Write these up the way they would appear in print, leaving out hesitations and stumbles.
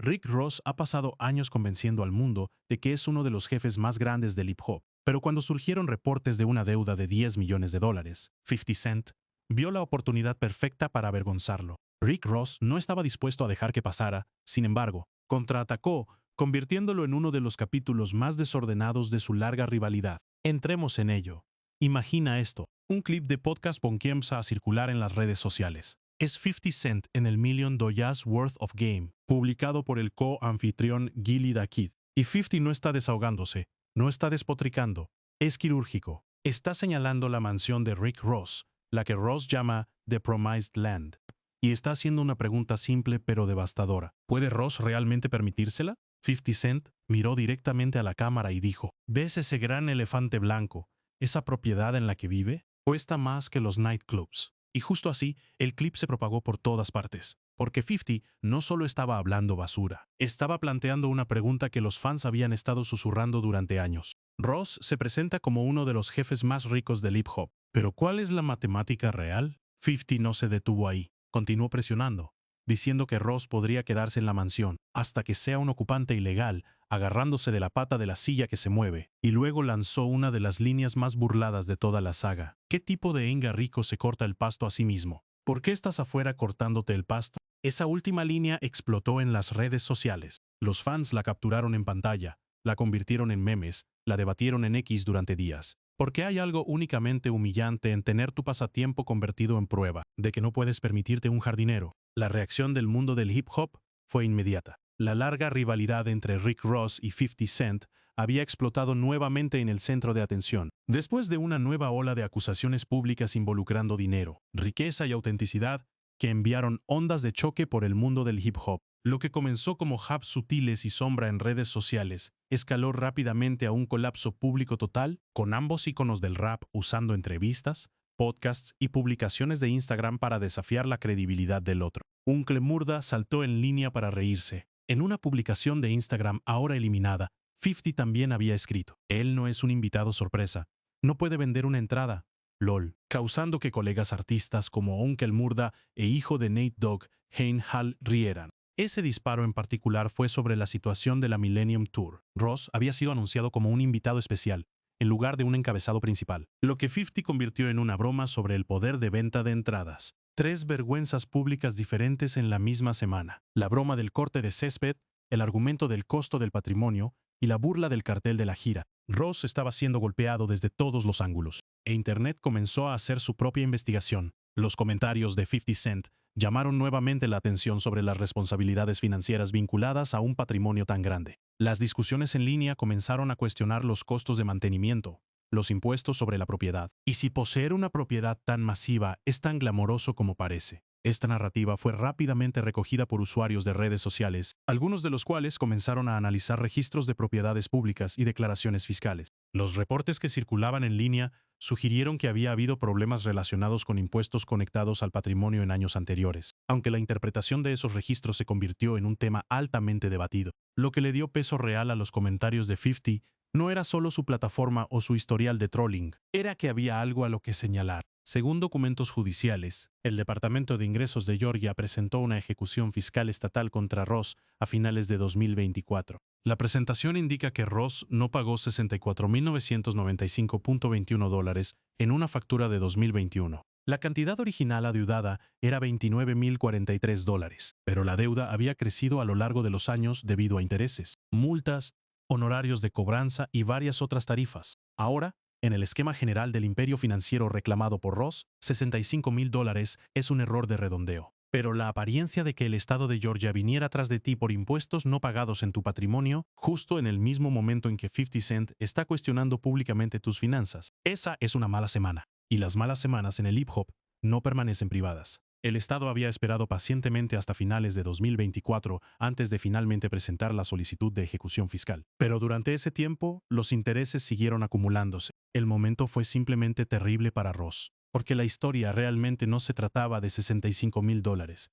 Rick Ross ha pasado años convenciendo al mundo de que es uno de los jefes más grandes del hip hop, pero cuando surgieron reportes de una deuda de $10 millones, 50 Cent vio la oportunidad perfecta para avergonzarlo. Rick Ross no estaba dispuesto a dejar que pasara, sin embargo, contraatacó, convirtiéndolo en uno de los capítulos más desordenados de su larga rivalidad. Entremos en ello. Imagina esto, un clip de podcast comienza a circular en las redes sociales. Es 50 Cent en el $1 Million Worth of Game, publicado por el co-anfitrión Gilly the Kid. Y 50 no está desahogándose, no está despotricando, es quirúrgico. Está señalando la mansión de Rick Ross, la que Ross llama The Promised Land. Y está haciendo una pregunta simple pero devastadora. ¿Puede Ross realmente permitírsela? 50 Cent miró directamente a la cámara y dijo, ¿ves ese gran elefante blanco? ¿Esa propiedad en la que vive? Cuesta más que los nightclubs. Y justo así, el clip se propagó por todas partes, porque 50 no solo estaba hablando basura, estaba planteando una pregunta que los fans habían estado susurrando durante años. Ross se presenta como uno de los jefes más ricos del hip hop, pero ¿cuál es la matemática real? 50 no se detuvo ahí, continuó presionando, diciendo que Ross podría quedarse en la mansión hasta que sea un ocupante ilegal, agarrándose de la pata de la silla que se mueve, y luego lanzó una de las líneas más burladas de toda la saga. ¿Qué tipo de enga rico se corta el pasto a sí mismo? ¿Por qué estás afuera cortándote el pasto? Esa última línea explotó en las redes sociales. Los fans la capturaron en pantalla, la convirtieron en memes, la debatieron en X durante días. Porque hay algo únicamente humillante en tener tu pasatiempo convertido en prueba de que no puedes permitirte un jardinero. La reacción del mundo del hip hop fue inmediata. La larga rivalidad entre Rick Ross y 50 Cent había explotado nuevamente en el centro de atención, después de una nueva ola de acusaciones públicas involucrando dinero, riqueza y autenticidad que enviaron ondas de choque por el mundo del hip hop. Lo que comenzó como jabs sutiles y sombra en redes sociales escaló rápidamente a un colapso público total, con ambos íconos del rap usando entrevistas, podcasts y publicaciones de Instagram para desafiar la credibilidad del otro. Un Clemurda saltó en línea para reírse. En una publicación de Instagram ahora eliminada, 50 también había escrito, él no es un invitado sorpresa, no puede vender una entrada, lol, causando que colegas artistas como Onkel Murda e hijo de Nate Dogg, Hein Hall, rieran. Ese disparo en particular fue sobre la situación de la Millennium Tour. Ross había sido anunciado como un invitado especial, en lugar de un encabezado principal, lo que 50 convirtió en una broma sobre el poder de venta de entradas. 3 vergüenzas públicas diferentes en la misma semana. La broma del corte de césped, el argumento del costo del patrimonio y la burla del cartel de la gira. Ross estaba siendo golpeado desde todos los ángulos, e Internet comenzó a hacer su propia investigación. Los comentarios de 50 Cent llamaron nuevamente la atención sobre las responsabilidades financieras vinculadas a un patrimonio tan grande. Las discusiones en línea comenzaron a cuestionar los costos de mantenimiento, los impuestos sobre la propiedad, y si poseer una propiedad tan masiva es tan glamoroso como parece. Esta narrativa fue rápidamente recogida por usuarios de redes sociales, algunos de los cuales comenzaron a analizar registros de propiedades públicas y declaraciones fiscales. Los reportes que circulaban en línea sugirieron que había habido problemas relacionados con impuestos conectados al patrimonio en años anteriores, aunque la interpretación de esos registros se convirtió en un tema altamente debatido. Lo que le dio peso real a los comentarios de 50 no era solo su plataforma o su historial de trolling, era que había algo a lo que señalar. Según documentos judiciales, el Departamento de Ingresos de Georgia presentó una ejecución fiscal estatal contra Ross a finales de 2024. La presentación indica que Ross no pagó $64.995.21 en una factura de 2021. La cantidad original adeudada era $29.043, pero la deuda había crecido a lo largo de los años debido a intereses, multas, honorarios de cobranza y varias otras tarifas. Ahora, en el esquema general del imperio financiero reclamado por Ross, $65.000 es un error de redondeo. Pero la apariencia de que el Estado de Georgia viniera tras de ti por impuestos no pagados en tu patrimonio, justo en el mismo momento en que 50 Cent está cuestionando públicamente tus finanzas, esa es una mala semana. Y las malas semanas en el hip hop no permanecen privadas. El Estado había esperado pacientemente hasta finales de 2024 antes de finalmente presentar la solicitud de ejecución fiscal. Pero durante ese tiempo, los intereses siguieron acumulándose. El momento fue simplemente terrible para Ross, porque la historia realmente no se trataba de $65.000.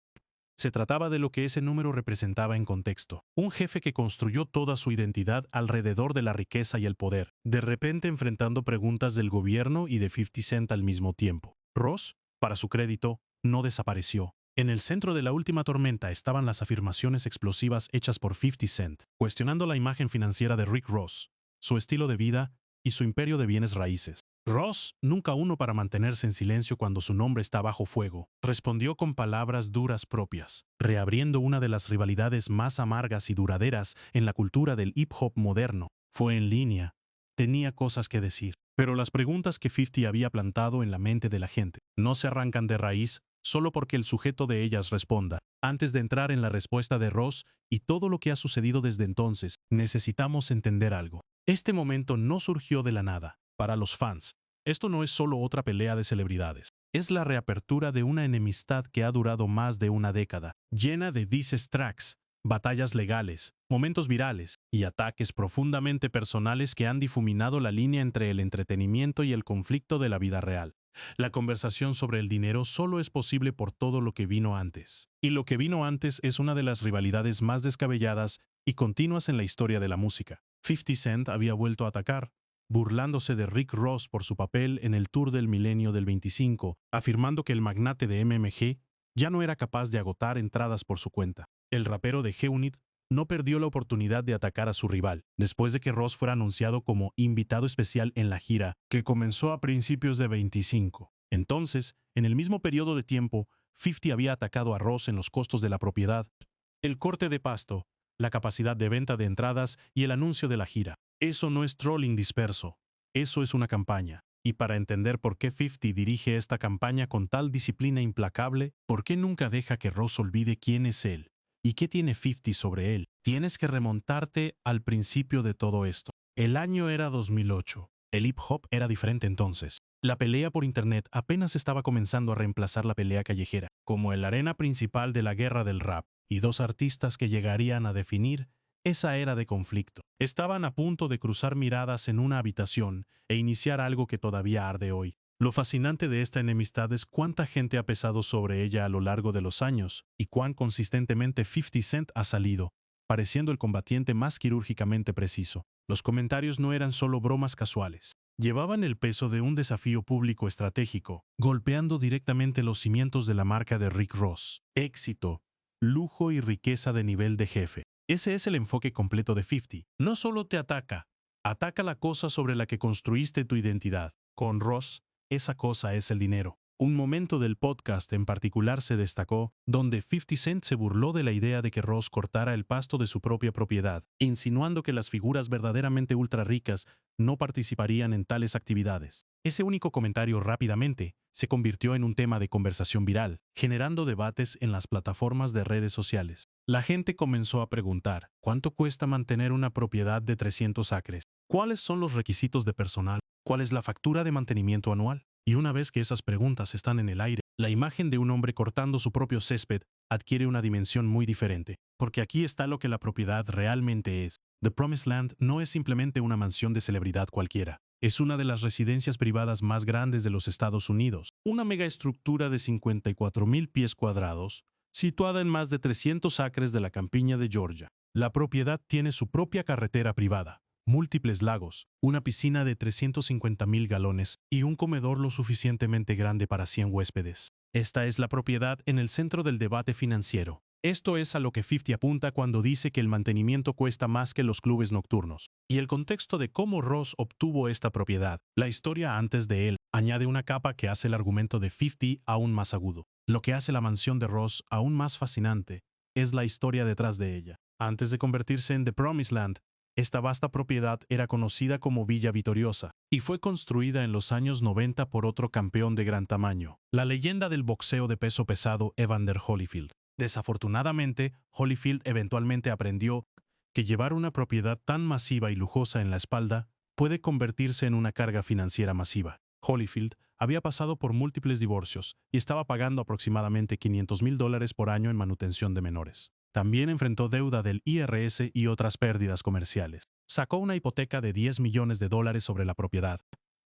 Se trataba de lo que ese número representaba en contexto. Un jefe que construyó toda su identidad alrededor de la riqueza y el poder, de repente enfrentando preguntas del gobierno y de 50 Cent al mismo tiempo. Ross, para su crédito, no desapareció. En el centro de la última tormenta estaban las afirmaciones explosivas hechas por 50 Cent, cuestionando la imagen financiera de Rick Ross, su estilo de vida y su imperio de bienes raíces. Ross, nunca uno para mantenerse en silencio cuando su nombre está bajo fuego, respondió con palabras duras propias, reabriendo una de las rivalidades más amargas y duraderas en la cultura del hip hop moderno. Fue en línea. Tenía cosas que decir. Pero las preguntas que 50 había plantado en la mente de la gente no se arrancan de raíz solo porque el sujeto de ellas responda. Antes de entrar en la respuesta de Ross y todo lo que ha sucedido desde entonces, necesitamos entender algo. Este momento no surgió de la nada. Para los fans, esto no es solo otra pelea de celebridades. Es la reapertura de una enemistad que ha durado más de una década, llena de diss tracks, batallas legales, momentos virales y ataques profundamente personales que han difuminado la línea entre el entretenimiento y el conflicto de la vida real. La conversación sobre el dinero solo es posible por todo lo que vino antes. Y lo que vino antes es una de las rivalidades más descabelladas y continuas en la historia de la música. 50 Cent había vuelto a atacar, burlándose de Rick Ross por su papel en el Tour del Milenio del 25, afirmando que el magnate de MMG ya no era capaz de agotar entradas por su cuenta. El rapero de G-Unit no perdió la oportunidad de atacar a su rival, después de que Ross fuera anunciado como invitado especial en la gira, que comenzó a principios de 25. Entonces, en el mismo periodo de tiempo, 50 había atacado a Ross en los costos de la propiedad, el corte de pasto, la capacidad de venta de entradas y el anuncio de la gira. Eso no es trolling disperso, eso es una campaña. Y para entender por qué 50 dirige esta campaña con tal disciplina implacable, por qué nunca deja que Ross olvide quién es él, ¿y qué tiene 50 sobre él? Tienes que remontarte al principio de todo esto. El año era 2008. El hip hop era diferente entonces. La pelea por internet apenas estaba comenzando a reemplazar la pelea callejera, como el arena principal de la guerra del rap, y dos artistas que llegarían a definir esa era de conflicto. Estaban a punto de cruzar miradas en una habitación e iniciar algo que todavía arde hoy. Lo fascinante de esta enemistad es cuánta gente ha pesado sobre ella a lo largo de los años y cuán consistentemente 50 Cent ha salido, pareciendo el combatiente más quirúrgicamente preciso. Los comentarios no eran solo bromas casuales. Llevaban el peso de un desafío público estratégico, golpeando directamente los cimientos de la marca de Rick Ross. Éxito, lujo y riqueza de nivel de jefe. Ese es el enfoque completo de 50. No solo te ataca, ataca la cosa sobre la que construiste tu identidad. Con Ross, esa cosa es el dinero. Un momento del podcast en particular se destacó, donde 50 Cent se burló de la idea de que Ross cortara el pasto de su propia propiedad, insinuando que las figuras verdaderamente ultra ricas no participarían en tales actividades. Ese único comentario rápidamente se convirtió en un tema de conversación viral, generando debates en las plataformas de redes sociales. La gente comenzó a preguntar, ¿cuánto cuesta mantener una propiedad de 300 acres? ¿Cuáles son los requisitos de personal? ¿Cuál es la factura de mantenimiento anual? Y una vez que esas preguntas están en el aire, la imagen de un hombre cortando su propio césped adquiere una dimensión muy diferente, porque aquí está lo que la propiedad realmente es. The Promised Land no es simplemente una mansión de celebridad cualquiera. Es una de las residencias privadas más grandes de los Estados Unidos, una megaestructura de 54,000 pies cuadrados, situada en más de 300 acres de la campiña de Georgia. La propiedad tiene su propia carretera privada, múltiples lagos, una piscina de 350,000 galones y un comedor lo suficientemente grande para 100 huéspedes. Esta es la propiedad en el centro del debate financiero. Esto es a lo que 50 apunta cuando dice que el mantenimiento cuesta más que los clubes nocturnos. Y el contexto de cómo Ross obtuvo esta propiedad, la historia antes de él, añade una capa que hace el argumento de 50 aún más agudo. Lo que hace la mansión de Ross aún más fascinante es la historia detrás de ella. Antes de convertirse en The Promised Land, esta vasta propiedad era conocida como Villa Vitoriosa y fue construida en los años 90 por otro campeón de gran tamaño, la leyenda del boxeo de peso pesado Evander Holyfield. Desafortunadamente, Holyfield eventualmente aprendió que llevar una propiedad tan masiva y lujosa en la espalda puede convertirse en una carga financiera masiva. Holyfield había pasado por múltiples divorcios y estaba pagando aproximadamente $500,000 por año en manutención de menores. También enfrentó deuda del IRS y otras pérdidas comerciales. Sacó una hipoteca de $10 millones sobre la propiedad,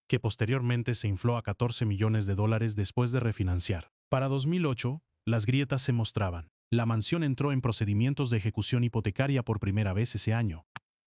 que posteriormente se infló a $14 millones después de refinanciar. Para 2008, las grietas se mostraban. La mansión entró en procedimientos de ejecución hipotecaria por primera vez ese año,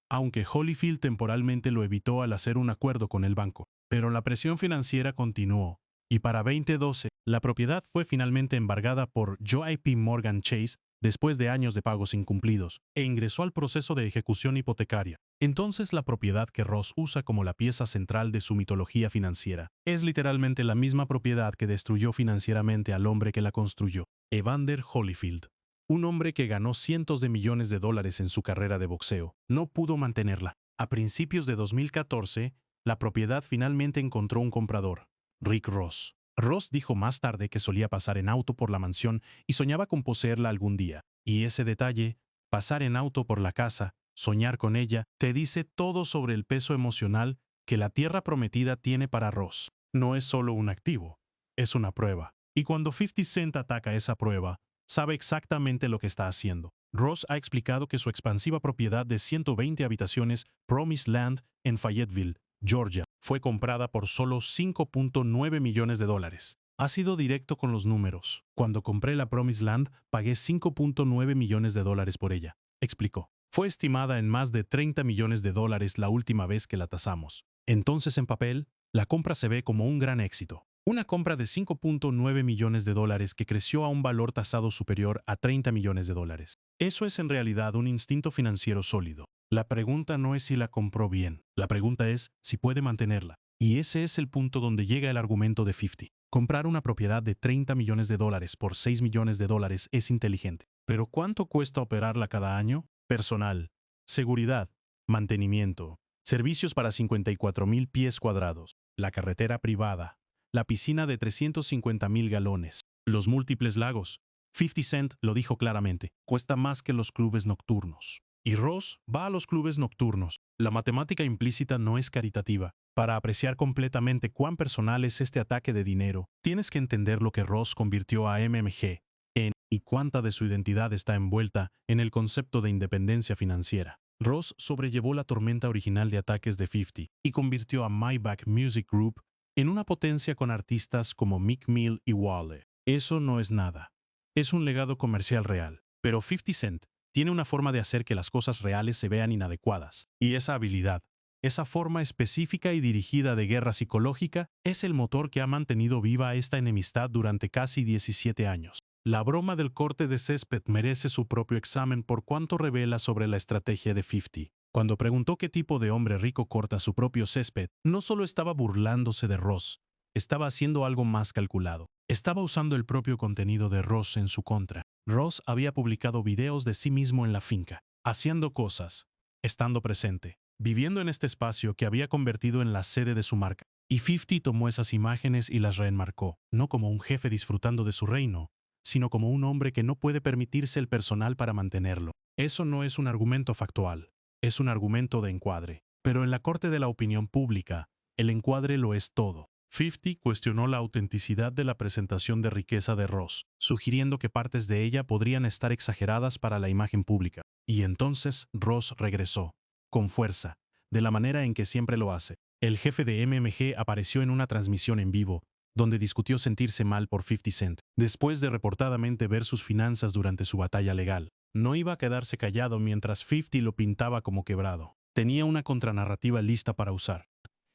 aunque Holyfield temporalmente lo evitó al hacer un acuerdo con el banco. Pero la presión financiera continuó, Y para 2012, la propiedad fue finalmente embargada por JP Morgan Chase después de años de pagos incumplidos, e ingresó al proceso de ejecución hipotecaria. Entonces la propiedad que Ross usa como la pieza central de su mitología financiera es literalmente la misma propiedad que destruyó financieramente al hombre que la construyó, Evander Holyfield. Un hombre que ganó cientos de millones de dólares en su carrera de boxeo, no pudo mantenerla. A principios de 2014, la propiedad finalmente encontró un comprador, Rick Ross. Ross dijo más tarde que solía pasar en auto por la mansión y soñaba con poseerla algún día. Y ese detalle, pasar en auto por la casa, soñar con ella, te dice todo sobre el peso emocional que la tierra prometida tiene para Ross. No es solo un activo, es una prueba. Y cuando 50 Cent ataca esa prueba, sabe exactamente lo que está haciendo. Ross ha explicado que su expansiva propiedad de 120 habitaciones, Promised Land, en Fayetteville, Georgia, fue comprada por solo 5.9 millones de dólares. Ha sido directo con los números. Cuando compré la Promised Land, pagué 5.9 millones de dólares por ella, explicó. Fue estimada en más de 30 millones de dólares la última vez que la tasamos. Entonces, en papel, la compra se ve como un gran éxito. Una compra de 5.9 millones de dólares que creció a un valor tasado superior a 30 millones de dólares. Eso es en realidad un instinto financiero sólido. La pregunta no es si la compró bien, la pregunta es si puede mantenerla. Y ese es el punto donde llega el argumento de 50. Comprar una propiedad de 30 millones de dólares por 6 millones de dólares es inteligente. ¿Pero cuánto cuesta operarla cada año? Personal, seguridad, mantenimiento, servicios para 54,000 pies cuadrados, la carretera privada, la piscina de 350,000 galones, los múltiples lagos. 50 Cent lo dijo claramente, cuesta más que los clubes nocturnos. Y Ross va a los clubes nocturnos. La matemática implícita no es caritativa. Para apreciar completamente cuán personal es este ataque de dinero, tienes que entender lo que Ross convirtió a MMG en y cuánta de su identidad está envuelta en el concepto de independencia financiera. Ross sobrellevó la tormenta original de ataques de 50 y convirtió a Maybach Music Group en una potencia con artistas como Meek Mill y Wale. Eso no es nada. Es un legado comercial real. Pero 50 Cent tiene una forma de hacer que las cosas reales se vean inadecuadas. Y esa habilidad, esa forma específica y dirigida de guerra psicológica, es el motor que ha mantenido viva esta enemistad durante casi 17 años. La broma del corte de césped merece su propio examen por cuanto revela sobre la estrategia de 50. Cuando preguntó qué tipo de hombre rico corta su propio césped, no solo estaba burlándose de Ross, estaba haciendo algo más calculado. Estaba usando el propio contenido de Ross en su contra. Ross había publicado videos de sí mismo en la finca, haciendo cosas, estando presente, viviendo en este espacio que había convertido en la sede de su marca. Y 50 tomó esas imágenes y las reenmarcó, no como un jefe disfrutando de su reino, sino como un hombre que no puede permitirse el personal para mantenerlo. Eso no es un argumento factual, es un argumento de encuadre. Pero en la corte de la opinión pública, el encuadre lo es todo. 50 cuestionó la autenticidad de la presentación de riqueza de Ross, sugiriendo que partes de ella podrían estar exageradas para la imagen pública. Y entonces Ross regresó, con fuerza, de la manera en que siempre lo hace. El jefe de MMG apareció en una transmisión en vivo, donde discutió sentirse mal por 50 Cent, después de reportadamente ver sus finanzas durante su batalla legal. No iba a quedarse callado mientras 50 lo pintaba como quebrado. Tenía una contranarrativa lista para usar.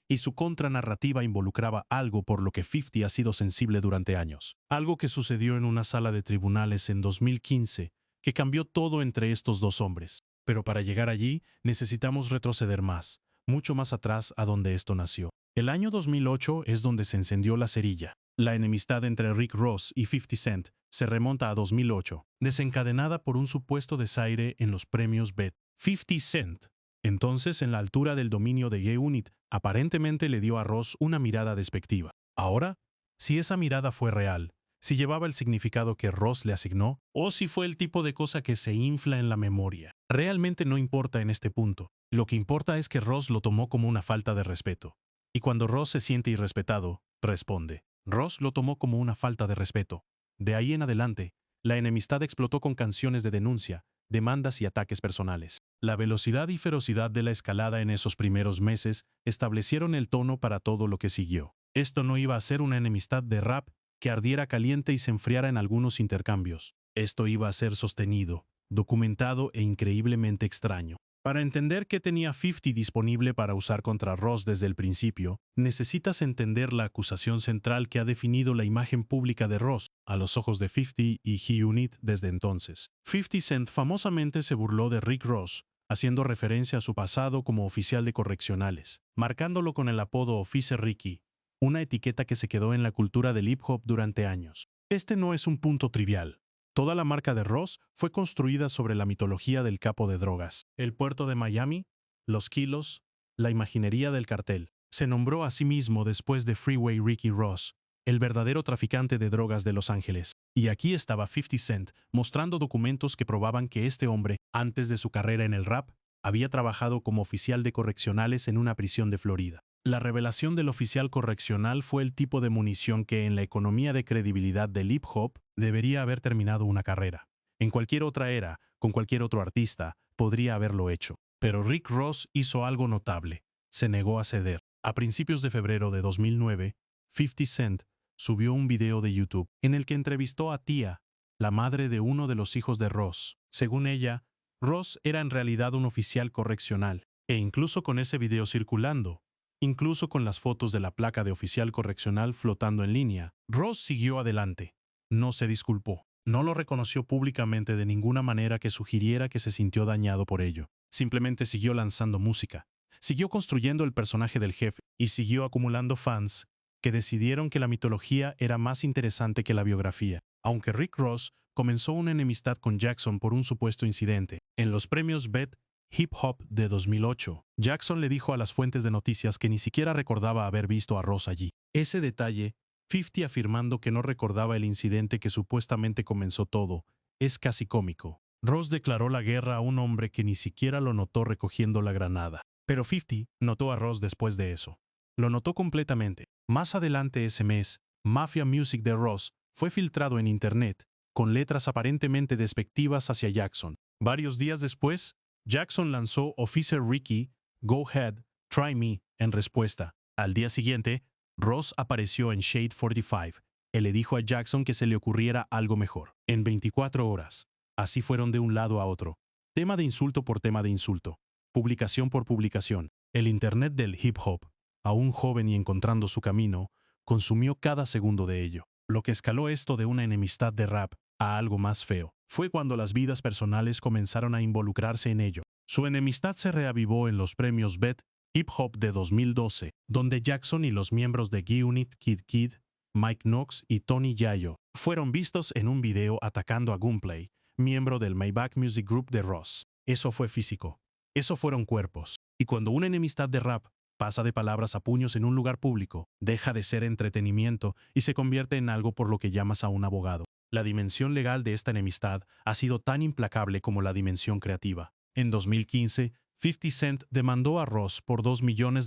Y su contranarrativa involucraba algo por lo que 50 ha sido sensible durante años. Algo que sucedió en una sala de tribunales en 2015, que cambió todo entre estos dos hombres. Pero para llegar allí, necesitamos retroceder más, mucho más atrás a donde esto nació. El año 2008 es donde se encendió la cerilla. La enemistad entre Rick Ross y 50 Cent se remonta a 2008, desencadenada por un supuesto desaire en los premios BET. 50 Cent, entonces en la altura del dominio de G-Unit, aparentemente le dio a Ross una mirada despectiva. Ahora, si esa mirada fue real, si llevaba el significado que Ross le asignó, o si fue el tipo de cosa que se infla en la memoria, realmente no importa en este punto. Lo que importa es que Ross lo tomó como una falta de respeto. Y cuando Ross se siente irrespetado, responde. Ross lo tomó como una falta de respeto. De ahí en adelante, la enemistad explotó con canciones de denuncia, demandas y ataques personales. La velocidad y ferocidad de la escalada en esos primeros meses establecieron el tono para todo lo que siguió. Esto no iba a ser una enemistad de rap que ardiera caliente y se enfriara en algunos intercambios. Esto iba a ser sostenido, documentado e increíblemente extraño. Para entender qué tenía 50 disponible para usar contra Ross desde el principio, necesitas entender la acusación central que ha definido la imagen pública de Ross a los ojos de 50 y G-Unit desde entonces. 50 Cent famosamente se burló de Rick Ross, haciendo referencia a su pasado como oficial de correccionales, marcándolo con el apodo Officer Ricky, una etiqueta que se quedó en la cultura del hip hop durante años. Este no es un punto trivial. Toda la marca de Ross fue construida sobre la mitología del capo de drogas, el puerto de Miami, los kilos, la imaginería del cartel. Se nombró a sí mismo después de Freeway Ricky Ross, el verdadero traficante de drogas de Los Ángeles. Y aquí estaba 50 Cent mostrando documentos que probaban que este hombre, antes de su carrera en el rap, había trabajado como oficial de correccionales en una prisión de Florida. La revelación del oficial correccional fue el tipo de munición que en la economía de credibilidad del hip hop debería haber terminado una carrera. En cualquier otra era, con cualquier otro artista, podría haberlo hecho. Pero Rick Ross hizo algo notable. Se negó a ceder. A principios de febrero de 2009, 50 Cent subió un video de YouTube en el que entrevistó a Tia, la madre de uno de los hijos de Ross. Según ella, Ross era en realidad un oficial correccional, e incluso con ese video circulando, incluso con las fotos de la placa de oficial correccional flotando en línea, Ross siguió adelante. No se disculpó. No lo reconoció públicamente de ninguna manera que sugiriera que se sintió dañado por ello. Simplemente siguió lanzando música. Siguió construyendo el personaje del jefe y siguió acumulando fans que decidieron que la mitología era más interesante que la biografía. Aunque Rick Ross comenzó una enemistad con Jackson por un supuesto incidente en los premios BET Hip Hop de 2008, Jackson le dijo a las fuentes de noticias que ni siquiera recordaba haber visto a Ross allí. Ese detalle, 50 afirmando que no recordaba el incidente que supuestamente comenzó todo, es casi cómico. Ross declaró la guerra a un hombre que ni siquiera lo notó recogiendo la granada. Pero 50 notó a Ross después de eso. Lo notó completamente. Más adelante ese mes, Mafia Music de Ross fue filtrado en internet, con letras aparentemente despectivas hacia Jackson. Varios días después, Jackson lanzó Officer Ricky, Go Ahead, Try Me, en respuesta. Al día siguiente, Ross apareció en Shade 45 y le dijo a Jackson que se le ocurriera algo mejor. En 24 horas. Así fueron de un lado a otro. Tema de insulto por tema de insulto. Publicación por publicación. El internet del hip hop, aún joven y encontrando su camino, consumió cada segundo de ello. Lo que escaló esto de una enemistad de rap a algo más feo fue cuando las vidas personales comenzaron a involucrarse en ello. Su enemistad se reavivó en los premios BET Hip Hop de 2012, donde Jackson y los miembros de G-Unit Kid Kid, Mike Knox y Tony Yayo fueron vistos en un video atacando a Gunplay, miembro del Maybach Music Group de Ross. Eso fue físico. Eso fueron cuerpos. Y cuando una enemistad de rap pasa de palabras a puños en un lugar público, deja de ser entretenimiento y se convierte en algo por lo que llamas a un abogado. La dimensión legal de esta enemistad ha sido tan implacable como la dimensión creativa. En 2015, 50 Cent demandó a Ross por $2 millones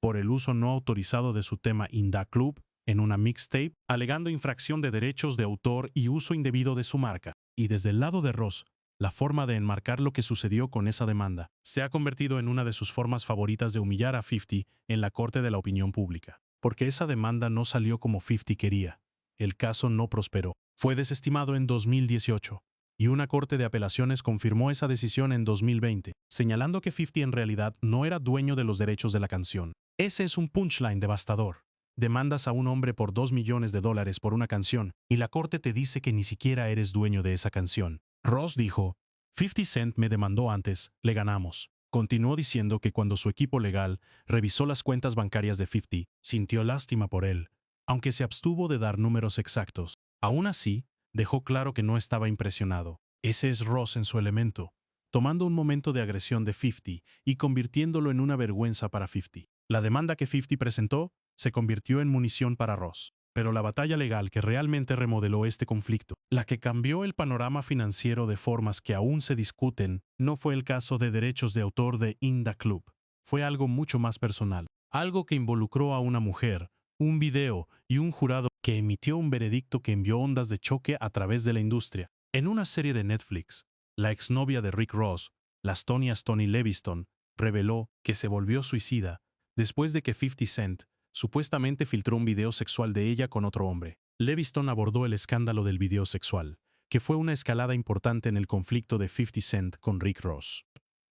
por el uso no autorizado de su tema In Da Club en una mixtape, alegando infracción de derechos de autor y uso indebido de su marca. Y desde el lado de Ross, la forma de enmarcar lo que sucedió con esa demanda se ha convertido en una de sus formas favoritas de humillar a 50 en la corte de la opinión pública. Porque esa demanda no salió como 50 quería. El caso no prosperó. Fue desestimado en 2018, y una corte de apelaciones confirmó esa decisión en 2020, señalando que 50 en realidad no era dueño de los derechos de la canción. Ese es un punchline devastador. Demandas a un hombre por $2 millones por una canción, y la corte te dice que ni siquiera eres dueño de esa canción. Ross dijo, 50 Cent me demandó antes, le ganamos. Continuó diciendo que cuando su equipo legal revisó las cuentas bancarias de 50, sintió lástima por él, aunque se abstuvo de dar números exactos. Aún así, dejó claro que no estaba impresionado. Ese es Ross en su elemento, tomando un momento de agresión de 50 y convirtiéndolo en una vergüenza para 50. La demanda que 50 presentó se convirtió en munición para Ross. Pero la batalla legal que realmente remodeló este conflicto, la que cambió el panorama financiero de formas que aún se discuten, no fue el caso de derechos de autor de In Da Club. Fue algo mucho más personal. Algo que involucró a una mujer, un video y un jurado que emitió un veredicto que envió ondas de choque a través de la industria. En una serie de Netflix, la exnovia de Rick Ross, la Stony Leviston, reveló que se volvió suicida después de que 50 Cent supuestamente filtró un video sexual de ella con otro hombre. Leviston abordó el escándalo del video sexual, que fue una escalada importante en el conflicto de 50 Cent con Rick Ross.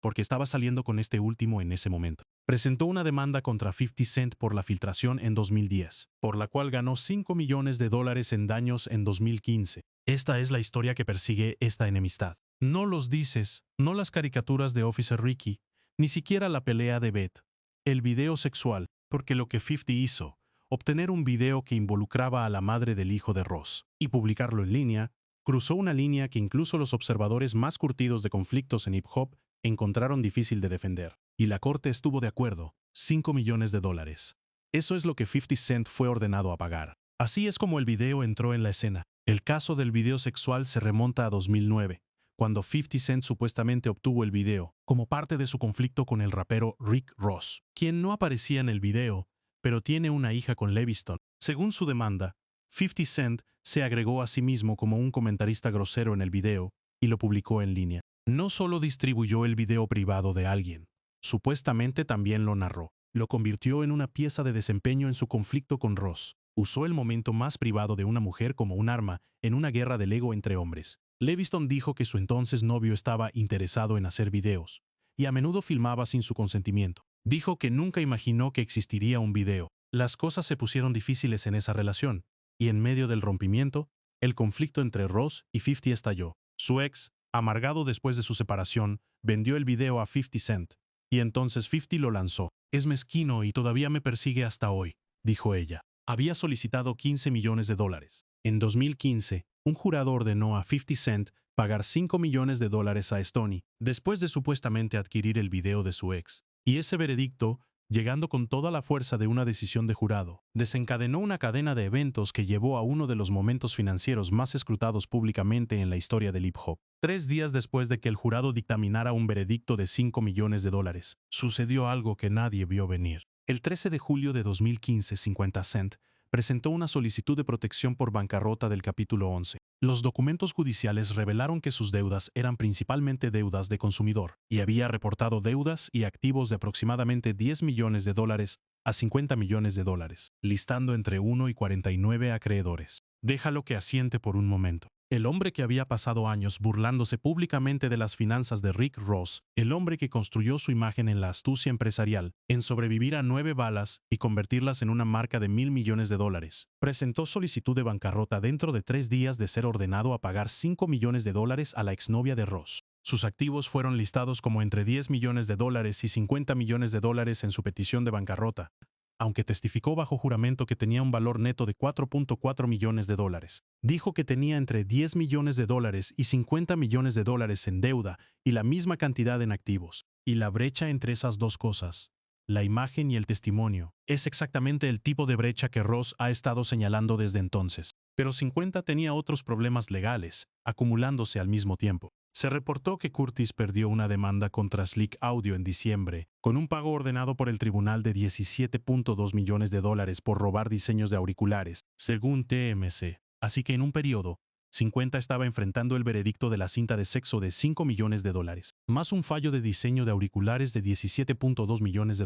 porque estaba saliendo con este último en ese momento. Presentó una demanda contra 50 Cent por la filtración en 2010, por la cual ganó $5 millones en daños en 2015. Esta es la historia que persigue esta enemistad. No los dices, no las caricaturas de Officer Ricky, ni siquiera la pelea de Beth. El video sexual, porque lo que 50 hizo, obtener un video que involucraba a la madre del hijo de Ross y publicarlo en línea, cruzó una línea que incluso los observadores más curtidos de conflictos en hip hop encontraron difícil de defender. Y la corte estuvo de acuerdo, $5 millones. Eso es lo que 50 Cent fue ordenado a pagar. Así es como el video entró en la escena. El caso del video sexual se remonta a 2009, cuando 50 Cent supuestamente obtuvo el video, como parte de su conflicto con el rapero Rick Ross, quien no aparecía en el video, pero tiene una hija con Leviston. Según su demanda, 50 Cent se agregó a sí mismo como un comentarista grosero en el video y lo publicó en línea. No solo distribuyó el video privado de alguien, supuestamente también lo narró. Lo convirtió en una pieza de desempeño en su conflicto con Ross. Usó el momento más privado de una mujer como un arma en una guerra del ego entre hombres. Leviston dijo que su entonces novio estaba interesado en hacer videos, y a menudo filmaba sin su consentimiento. Dijo que nunca imaginó que existiría un video. Las cosas se pusieron difíciles en esa relación, y en medio del rompimiento, el conflicto entre Ross y 50 estalló. Su ex, amargado después de su separación, vendió el video a 50 Cent, y entonces 50 lo lanzó. Es mezquino y todavía me persigue hasta hoy, dijo ella. Había solicitado $15 millones. En 2015, un jurado ordenó a 50 Cent pagar $5 millones a Stoney, después de supuestamente adquirir el video de su ex. Y ese veredicto, llegando con toda la fuerza de una decisión de jurado, desencadenó una cadena de eventos que llevó a uno de los momentos financieros más escrutados públicamente en la historia del hip hop. 3 días después de que el jurado dictaminara un veredicto de $5 millones, sucedió algo que nadie vio venir. El 13 de julio de 2015, 50 Cent presentó una solicitud de protección por bancarrota del capítulo 11. Los documentos judiciales revelaron que sus deudas eran principalmente deudas de consumidor, y había reportado deudas y activos de aproximadamente $10 millones a $50 millones, listando entre 1 y 49 acreedores. Déjalo que asiente por un momento. El hombre que había pasado años burlándose públicamente de las finanzas de Rick Ross, el hombre que construyó su imagen en la astucia empresarial, en sobrevivir a 9 balas y convertirlas en una marca de $1.000 millones, presentó solicitud de bancarrota dentro de 3 días de ser ordenado a pagar $5 millones a la exnovia de Ross. Sus activos fueron listados como entre $10 millones y $50 millones en su petición de bancarrota, aunque testificó bajo juramento que tenía un valor neto de $4.4 millones. Dijo que tenía entre $10 millones y $50 millones en deuda y la misma cantidad en activos. Y la brecha entre esas dos cosas, la imagen y el testimonio, es exactamente el tipo de brecha que Ross ha estado señalando desde entonces. Pero 50 tenía otros problemas legales, acumulándose al mismo tiempo. Se reportó que Curtis perdió una demanda contra Slick Audio en diciembre, con un pago ordenado por el tribunal de $17.2 millones por robar diseños de auriculares, según TMC. Así que en un periodo, 50 estaba enfrentando el veredicto de la cinta de sexo de $5 millones, más un fallo de diseño de auriculares de $17.2 millones.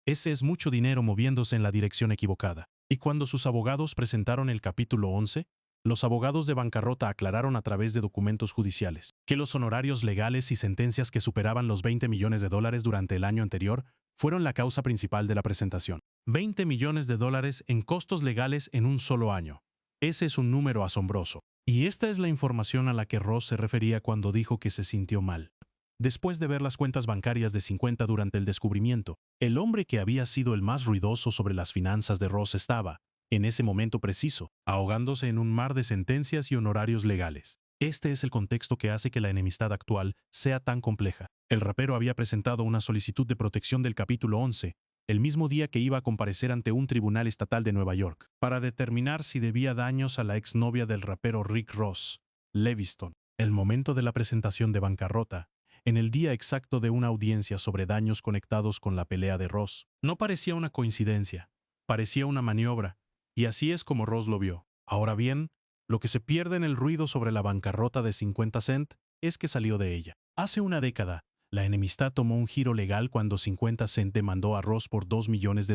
Ese es mucho dinero moviéndose en la dirección equivocada. Y cuando sus abogados presentaron el capítulo 11, los abogados de bancarrota aclararon a través de documentos judiciales que los honorarios legales y sentencias que superaban los $20 millones durante el año anterior fueron la causa principal de la presentación. $20 millones en costos legales en un solo año. Ese es un número asombroso. Y esta es la información a la que Ross se refería cuando dijo que se sintió mal. Después de ver las cuentas bancarias de 50 durante el descubrimiento, el hombre que había sido el más ruidoso sobre las finanzas de Ross estaba, en ese momento preciso, ahogándose en un mar de sentencias y honorarios legales. Este es el contexto que hace que la enemistad actual sea tan compleja. El rapero había presentado una solicitud de protección del capítulo 11, el mismo día que iba a comparecer ante un tribunal estatal de Nueva York, para determinar si debía daños a la exnovia del rapero Rick Ross, Leviston. El momento de la presentación de bancarrota, en el día exacto de una audiencia sobre daños conectados con la pelea de Ross, no parecía una coincidencia, parecía una maniobra, y así es como Ross lo vio. Ahora bien, lo que se pierde en el ruido sobre la bancarrota de 50 Cent es que salió de ella. Hace una década, la enemistad tomó un giro legal cuando 50 Cent demandó a Ross por $2 millones,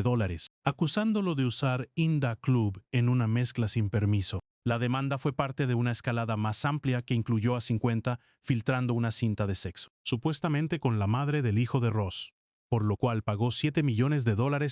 acusándolo de usar In Da Club en una mezcla sin permiso. La demanda fue parte de una escalada más amplia que incluyó a 50 filtrando una cinta de sexo, supuestamente con la madre del hijo de Ross, por lo cual pagó $7 millones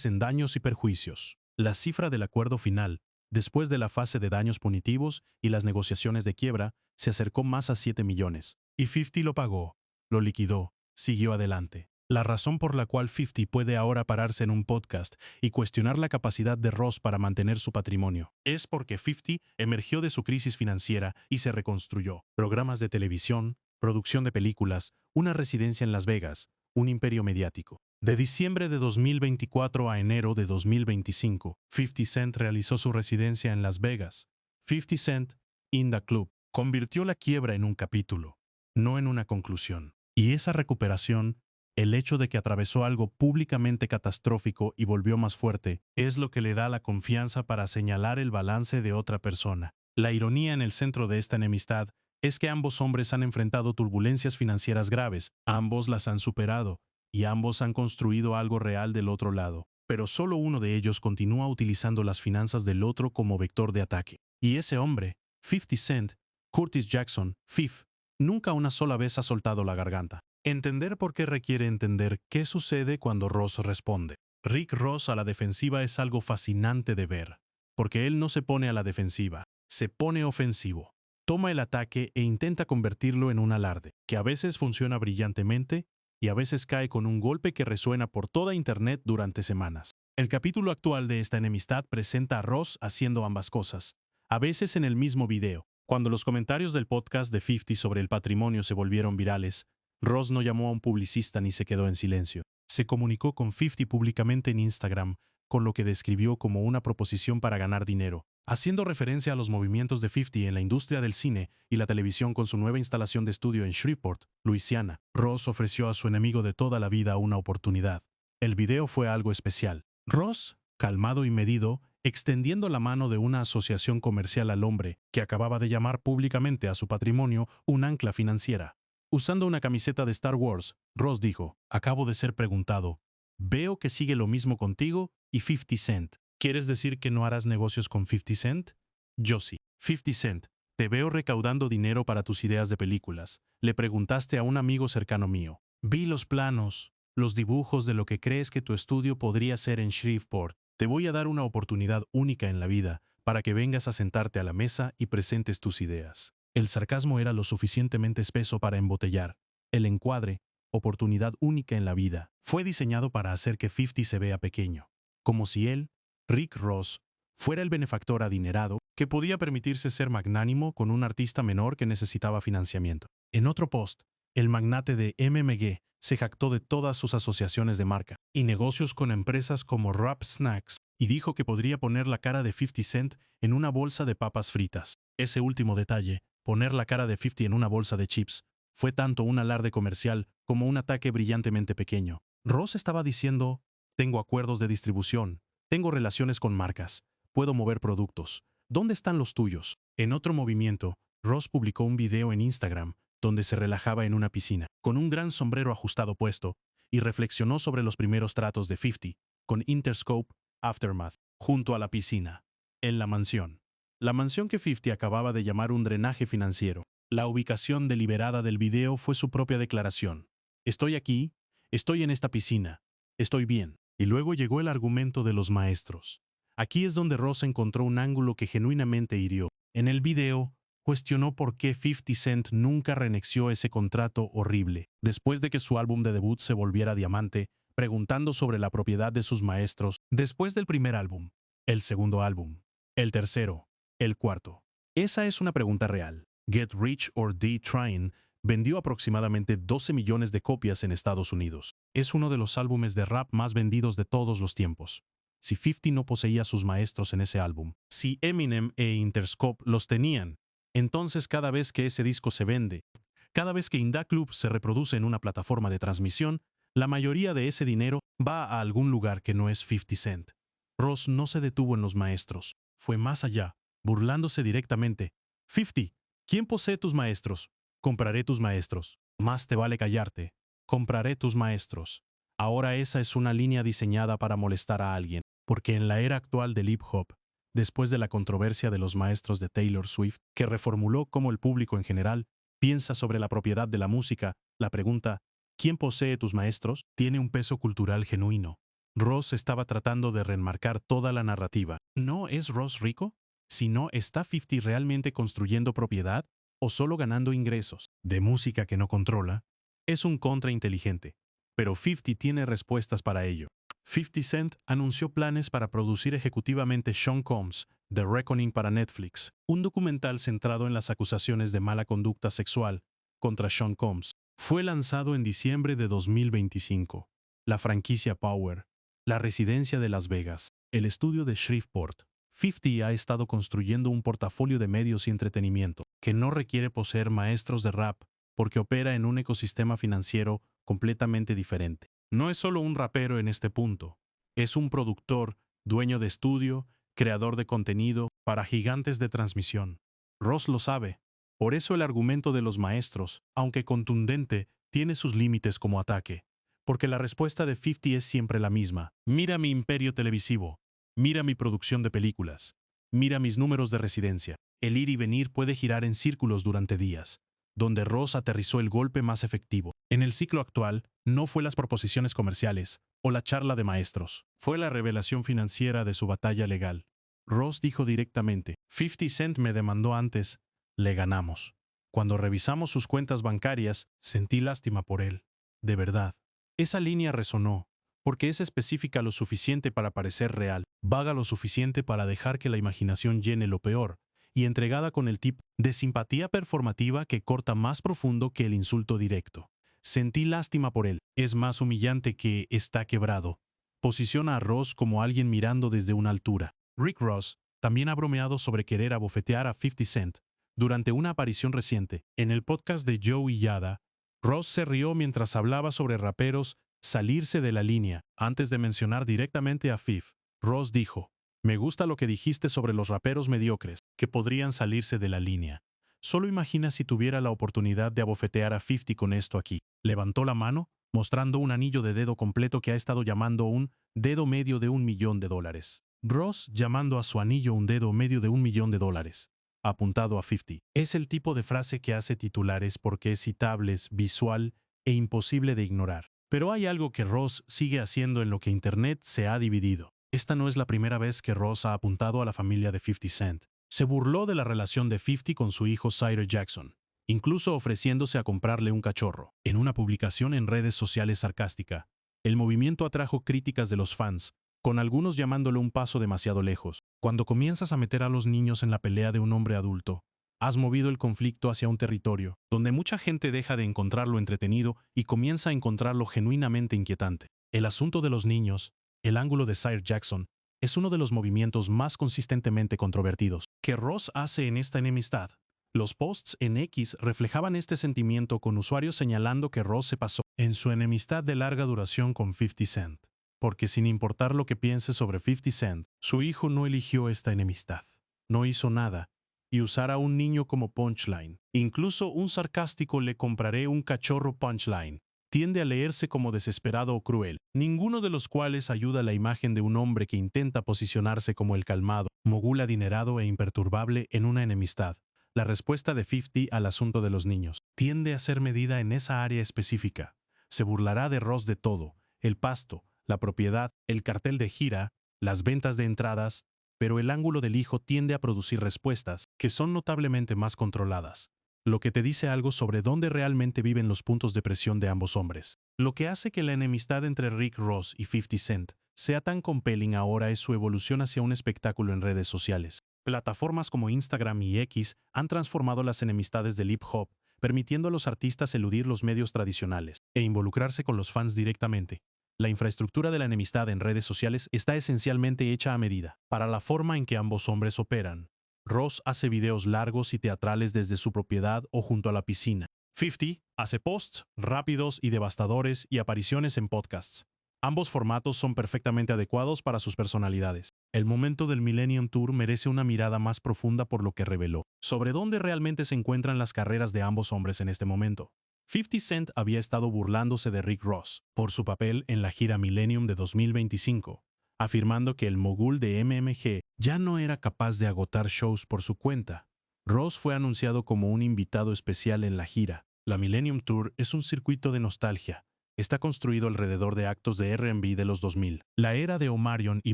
en daños y perjuicios. La cifra del acuerdo final, después de la fase de daños punitivos y las negociaciones de quiebra, se acercó más a 7 millones. Y 50 lo pagó, lo liquidó, siguió adelante. La razón por la cual 50 puede ahora pararse en un podcast y cuestionar la capacidad de Ross para mantener su patrimonio es porque 50 emergió de su crisis financiera y se reconstruyó. Programas de televisión, producción de películas, una residencia en Las Vegas, un imperio mediático. De diciembre de 2024 a enero de 2025, 50 Cent realizó su residencia en Las Vegas. 50 Cent, in the Club, convirtió la quiebra en un capítulo, no en una conclusión. Y esa recuperación, el hecho de que atravesó algo públicamente catastrófico y volvió más fuerte, es lo que le da la confianza para señalar el balance de otra persona. La ironía en el centro de esta enemistad es que ambos hombres han enfrentado turbulencias financieras graves, ambos las han superado, y ambos han construido algo real del otro lado. Pero solo uno de ellos continúa utilizando las finanzas del otro como vector de ataque. Y ese hombre, 50 Cent, Curtis Jackson, Fif, nunca una sola vez ha soltado la garganta. Entender por qué requiere entender qué sucede cuando Ross responde. Rick Ross a la defensiva es algo fascinante de ver, porque él no se pone a la defensiva, se pone ofensivo. Toma el ataque e intenta convertirlo en un alarde, que a veces funciona brillantemente y a veces cae con un golpe que resuena por toda Internet durante semanas. El capítulo actual de esta enemistad presenta a Ross haciendo ambas cosas, a veces en el mismo video. Cuando los comentarios del podcast de 50 sobre el patrimonio se volvieron virales, Ross no llamó a un publicista ni se quedó en silencio. Se comunicó con 50 públicamente en Instagram, con lo que describió como una proposición para ganar dinero, haciendo referencia a los movimientos de 50 en la industria del cine y la televisión con su nueva instalación de estudio en Shreveport, Luisiana. Ross ofreció a su enemigo de toda la vida una oportunidad. El video fue algo especial. Ross, calmado y medido, extendiendo la mano de una asociación comercial al hombre que acababa de llamar públicamente a su patrimonio un ancla financiera. Usando una camiseta de Star Wars, Ross dijo, acabo de ser preguntado, veo que sigue lo mismo contigo y 50 Cent. ¿Quieres decir que no harás negocios con 50 Cent? Yo sí. 50 Cent, te veo recaudando dinero para tus ideas de películas. Le preguntaste a un amigo cercano mío. Vi los planos, los dibujos de lo que crees que tu estudio podría ser en Shreveport. Te voy a dar una oportunidad única en la vida para que vengas a sentarte a la mesa y presentes tus ideas. El sarcasmo era lo suficientemente espeso para embotellar. El encuadre, oportunidad única en la vida, fue diseñado para hacer que 50 se vea pequeño, como si él, Rick Ross, fuera el benefactor adinerado que podía permitirse ser magnánimo con un artista menor que necesitaba financiamiento. En otro post, el magnate de MMG se jactó de todas sus asociaciones de marca y negocios con empresas como Rap Snacks y dijo que podría poner la cara de 50 Cent en una bolsa de papas fritas. Ese último detalle, poner la cara de 50 en una bolsa de chips, fue tanto un alarde comercial como un ataque brillantemente pequeño. Ross estaba diciendo, tengo acuerdos de distribución, tengo relaciones con marcas, puedo mover productos. ¿Dónde están los tuyos? En otro movimiento, Ross publicó un video en Instagram donde se relajaba en una piscina, con un gran sombrero ajustado puesto, y reflexionó sobre los primeros tratos de 50, con Interscope Aftermath, junto a la piscina, en la mansión. La mansión que 50 acababa de llamar un drenaje financiero. La ubicación deliberada del video fue su propia declaración. Estoy aquí, estoy en esta piscina, estoy bien. Y luego llegó el argumento de los maestros. Aquí es donde Ross encontró un ángulo que genuinamente hirió. En el video, cuestionó por qué 50 Cent nunca renexió ese contrato horrible, después de que su álbum de debut se volviera diamante, preguntando sobre la propiedad de sus maestros después del primer álbum, el segundo álbum, el tercero, el cuarto. Esa es una pregunta real. Get Rich or Die Trying vendió aproximadamente 12 millones de copias en Estados Unidos. Es uno de los álbumes de rap más vendidos de todos los tiempos. Si 50 no poseía sus maestros en ese álbum, si Eminem e Interscope los tenían, entonces cada vez que ese disco se vende, cada vez que In Da Club se reproduce en una plataforma de transmisión, la mayoría de ese dinero va a algún lugar que no es 50 Cent. Ross no se detuvo en los maestros, fue más allá, burlándose directamente. 50, ¿quién posee tus maestros? Compraré tus maestros. Más te vale callarte. Compraré tus maestros. Ahora esa es una línea diseñada para molestar a alguien, porque en la era actual del hip hop, Después de la controversia de los maestros de Taylor Swift, que reformuló cómo el público en general piensa sobre la propiedad de la música, la pregunta, ¿quién posee tus maestros?, tiene un peso cultural genuino. Ross estaba tratando de reenmarcar toda la narrativa. ¿No es Ross rico? Si no, ¿está 50 realmente construyendo propiedad o solo ganando ingresos de música que no controla? Es un contrainteligente, pero 50 tiene respuestas para ello. 50 Cent anunció planes para producir ejecutivamente Sean Combs, The Reckoning para Netflix, un documental centrado en las acusaciones de mala conducta sexual contra Sean Combs. Fue lanzado en diciembre de 2025. La franquicia Power, la residencia de Las Vegas, el estudio de Shreveport. 50 ha estado construyendo un portafolio de medios y entretenimiento que no requiere poseer maestros de rap porque opera en un ecosistema financiero completamente diferente. No es solo un rapero en este punto, es un productor, dueño de estudio, creador de contenido para gigantes de transmisión. Ross lo sabe. Por eso el argumento de los maestros, aunque contundente, tiene sus límites como ataque. Porque la respuesta de 50 es siempre la misma. Mira mi imperio televisivo. Mira mi producción de películas. Mira mis números de residencia. El ir y venir puede girar en círculos durante días, donde Ross aterrizó el golpe más efectivo. En el ciclo actual, no fue las proposiciones comerciales o la charla de maestros, fue la revelación financiera de su batalla legal. Ross dijo directamente, 50 Cent me demandó antes, le ganamos. Cuando revisamos sus cuentas bancarias, sentí lástima por él. De verdad. Esa línea resonó, porque es específica lo suficiente para parecer real, vaga lo suficiente para dejar que la imaginación llene lo peor, y entregada con el tipo de simpatía performativa que corta más profundo que el insulto directo. Sentí lástima por él. Es más humillante que está quebrado. Posiciona a Ross como alguien mirando desde una altura. Rick Ross también ha bromeado sobre querer abofetear a 50 Cent. Durante una aparición reciente, en el podcast de Joey Yada, Ross se rió mientras hablaba sobre raperos salirse de la línea. Antes de mencionar directamente a 50, Ross dijo, me gusta lo que dijiste sobre los raperos mediocres, que podrían salirse de la línea. Solo imagina si tuviera la oportunidad de abofetear a 50 con esto aquí. Levantó la mano, mostrando un anillo de dedo completo que ha estado llamando un dedo medio de $1.000.000. Ross llamando a su anillo un dedo medio de $1.000.000. Apuntado a 50. Es el tipo de frase que hace titulares porque es citable, visual e imposible de ignorar. Pero hay algo que Ross sigue haciendo en lo que Internet se ha dividido. Esta no es la primera vez que Ross ha apuntado a la familia de 50 Cent. Se burló de la relación de 50 con su hijo Cider Jackson, incluso ofreciéndose a comprarle un cachorro. En una publicación en redes sociales sarcástica, el movimiento atrajo críticas de los fans, con algunos llamándolo un paso demasiado lejos. Cuando comienzas a meter a los niños en la pelea de un hombre adulto, has movido el conflicto hacia un territorio donde mucha gente deja de encontrarlo entretenido y comienza a encontrarlo genuinamente inquietante. El asunto de los niños, el ángulo de Cider Jackson, es uno de los movimientos más consistentemente controvertidos que Ross hace en esta enemistad. Los posts en X reflejaban este sentimiento con usuarios señalando que Ross se pasó en su enemistad de larga duración con 50 Cent, porque sin importar lo que piense sobre 50 Cent, su hijo no eligió esta enemistad, no hizo nada, y usar a un niño como punchline, incluso un sarcástico le compraré un cachorro punchline, tiende a leerse como desesperado o cruel, ninguno de los cuales ayuda a la imagen de un hombre que intenta posicionarse como el calmado, mogul adinerado e imperturbable en una enemistad. La respuesta de 50 al asunto de los niños tiende a ser medida en esa área específica. Se burlará de Ross de todo, el pasto, la propiedad, el cartel de gira, las ventas de entradas, pero el ángulo del hijo tiende a producir respuestas que son notablemente más controladas, lo que te dice algo sobre dónde realmente viven los puntos de presión de ambos hombres. Lo que hace que la enemistad entre Rick Ross y 50 Cent sea tan compelling ahora es su evolución hacia un espectáculo en redes sociales. Plataformas como Instagram y X han transformado las enemistades del hip hop, permitiendo a los artistas eludir los medios tradicionales e involucrarse con los fans directamente. La infraestructura de la enemistad en redes sociales está esencialmente hecha a medida para la forma en que ambos hombres operan. Ross hace videos largos y teatrales desde su propiedad o junto a la piscina. 50 hace posts rápidos y devastadores y apariciones en podcasts. Ambos formatos son perfectamente adecuados para sus personalidades. El momento del Millennium Tour merece una mirada más profunda por lo que reveló sobre dónde realmente se encuentran las carreras de ambos hombres en este momento. 50 Cent había estado burlándose de Rick Ross por su papel en la gira Millennium de 2025, afirmando que el mogul de MMG ya no era capaz de agotar shows por su cuenta. Ross fue anunciado como un invitado especial en la gira. La Millennium Tour es un circuito de nostalgia. Está construido alrededor de actos de R&B de los 2000. La era de Omarion y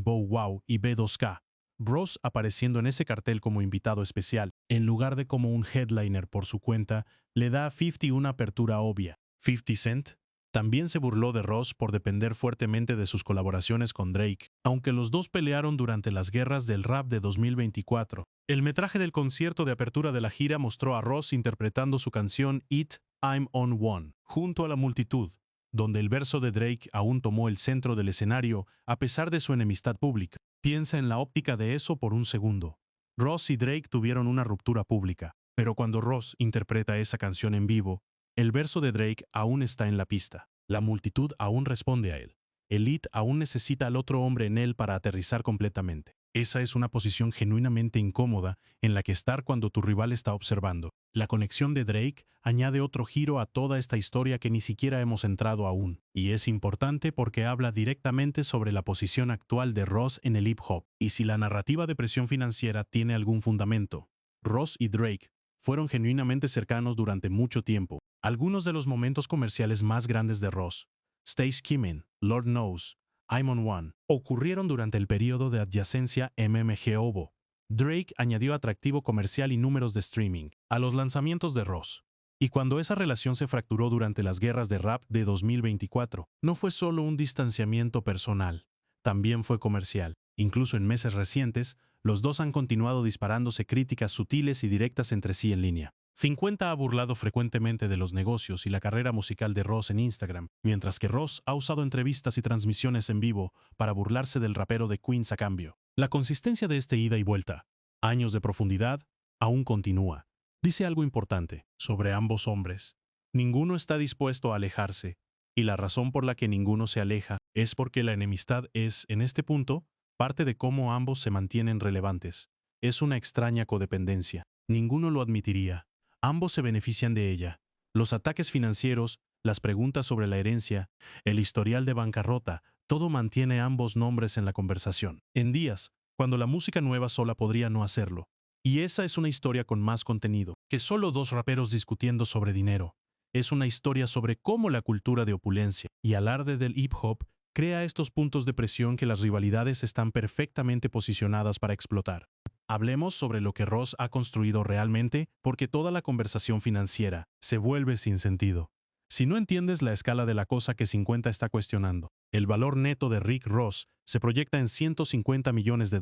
Bow Wow y B2K. Ross apareciendo en ese cartel como invitado especial, en lugar de como un headliner por su cuenta, le da a 50 una apertura obvia. 50 Cent también se burló de Ross por depender fuertemente de sus colaboraciones con Drake, aunque los dos pelearon durante las guerras del rap de 2024. El metraje del concierto de apertura de la gira mostró a Ross interpretando su canción It, I'm on One, junto a la multitud, donde el verso de Drake aún tomó el centro del escenario a pesar de su enemistad pública. Piensa en la óptica de eso por un segundo. Ross y Drake tuvieron una ruptura pública, pero cuando Ross interpreta esa canción en vivo, el verso de Drake aún está en la pista. La multitud aún responde a él. El hit aún necesita al otro hombre en él para aterrizar completamente. Esa es una posición genuinamente incómoda en la que estar cuando tu rival está observando. La conexión de Drake añade otro giro a toda esta historia que ni siquiera hemos entrado aún, y es importante porque habla directamente sobre la posición actual de Ross en el hip hop, y si la narrativa de presión financiera tiene algún fundamento. Ross y Drake fueron genuinamente cercanos durante mucho tiempo. Algunos de los momentos comerciales más grandes de Ross, Stay Skimming, Lord Knows, I'm on One, ocurrieron durante el periodo de adyacencia MMG-OVO. Drake añadió atractivo comercial y números de streaming a los lanzamientos de Ross. Y cuando esa relación se fracturó durante las guerras de rap de 2024, no fue solo un distanciamiento personal, también fue comercial. Incluso en meses recientes, los dos han continuado disparándose críticas sutiles y directas entre sí en línea. 50 ha burlado frecuentemente de los negocios y la carrera musical de Ross en Instagram, mientras que Ross ha usado entrevistas y transmisiones en vivo para burlarse del rapero de Queens a cambio. La consistencia de este ida y vuelta, años de profundidad, aún continúa. Dice algo importante sobre ambos hombres. Ninguno está dispuesto a alejarse, y la razón por la que ninguno se aleja es porque la enemistad es, en este punto, parte de cómo ambos se mantienen relevantes. Es una extraña codependencia. Ninguno lo admitiría. Ambos se benefician de ella. Los ataques financieros, las preguntas sobre la herencia, el historial de bancarrota, todo mantiene ambos nombres en la conversación. En días, cuando la música nueva sola podría no hacerlo. Y esa es una historia con más contenido que solo dos raperos discutiendo sobre dinero. Es una historia sobre cómo la cultura de opulencia y alarde del hip hop crea estos puntos de presión que las rivalidades están perfectamente posicionadas para explotar. Hablemos sobre lo que Ross ha construido realmente, porque toda la conversación financiera se vuelve sin sentido. Si no entiendes la escala de la cosa que 50 está cuestionando, el valor neto de Rick Ross se proyecta en $150 millones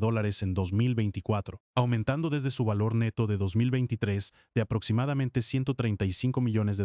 en 2024, aumentando desde su valor neto de 2023 de aproximadamente $135 millones.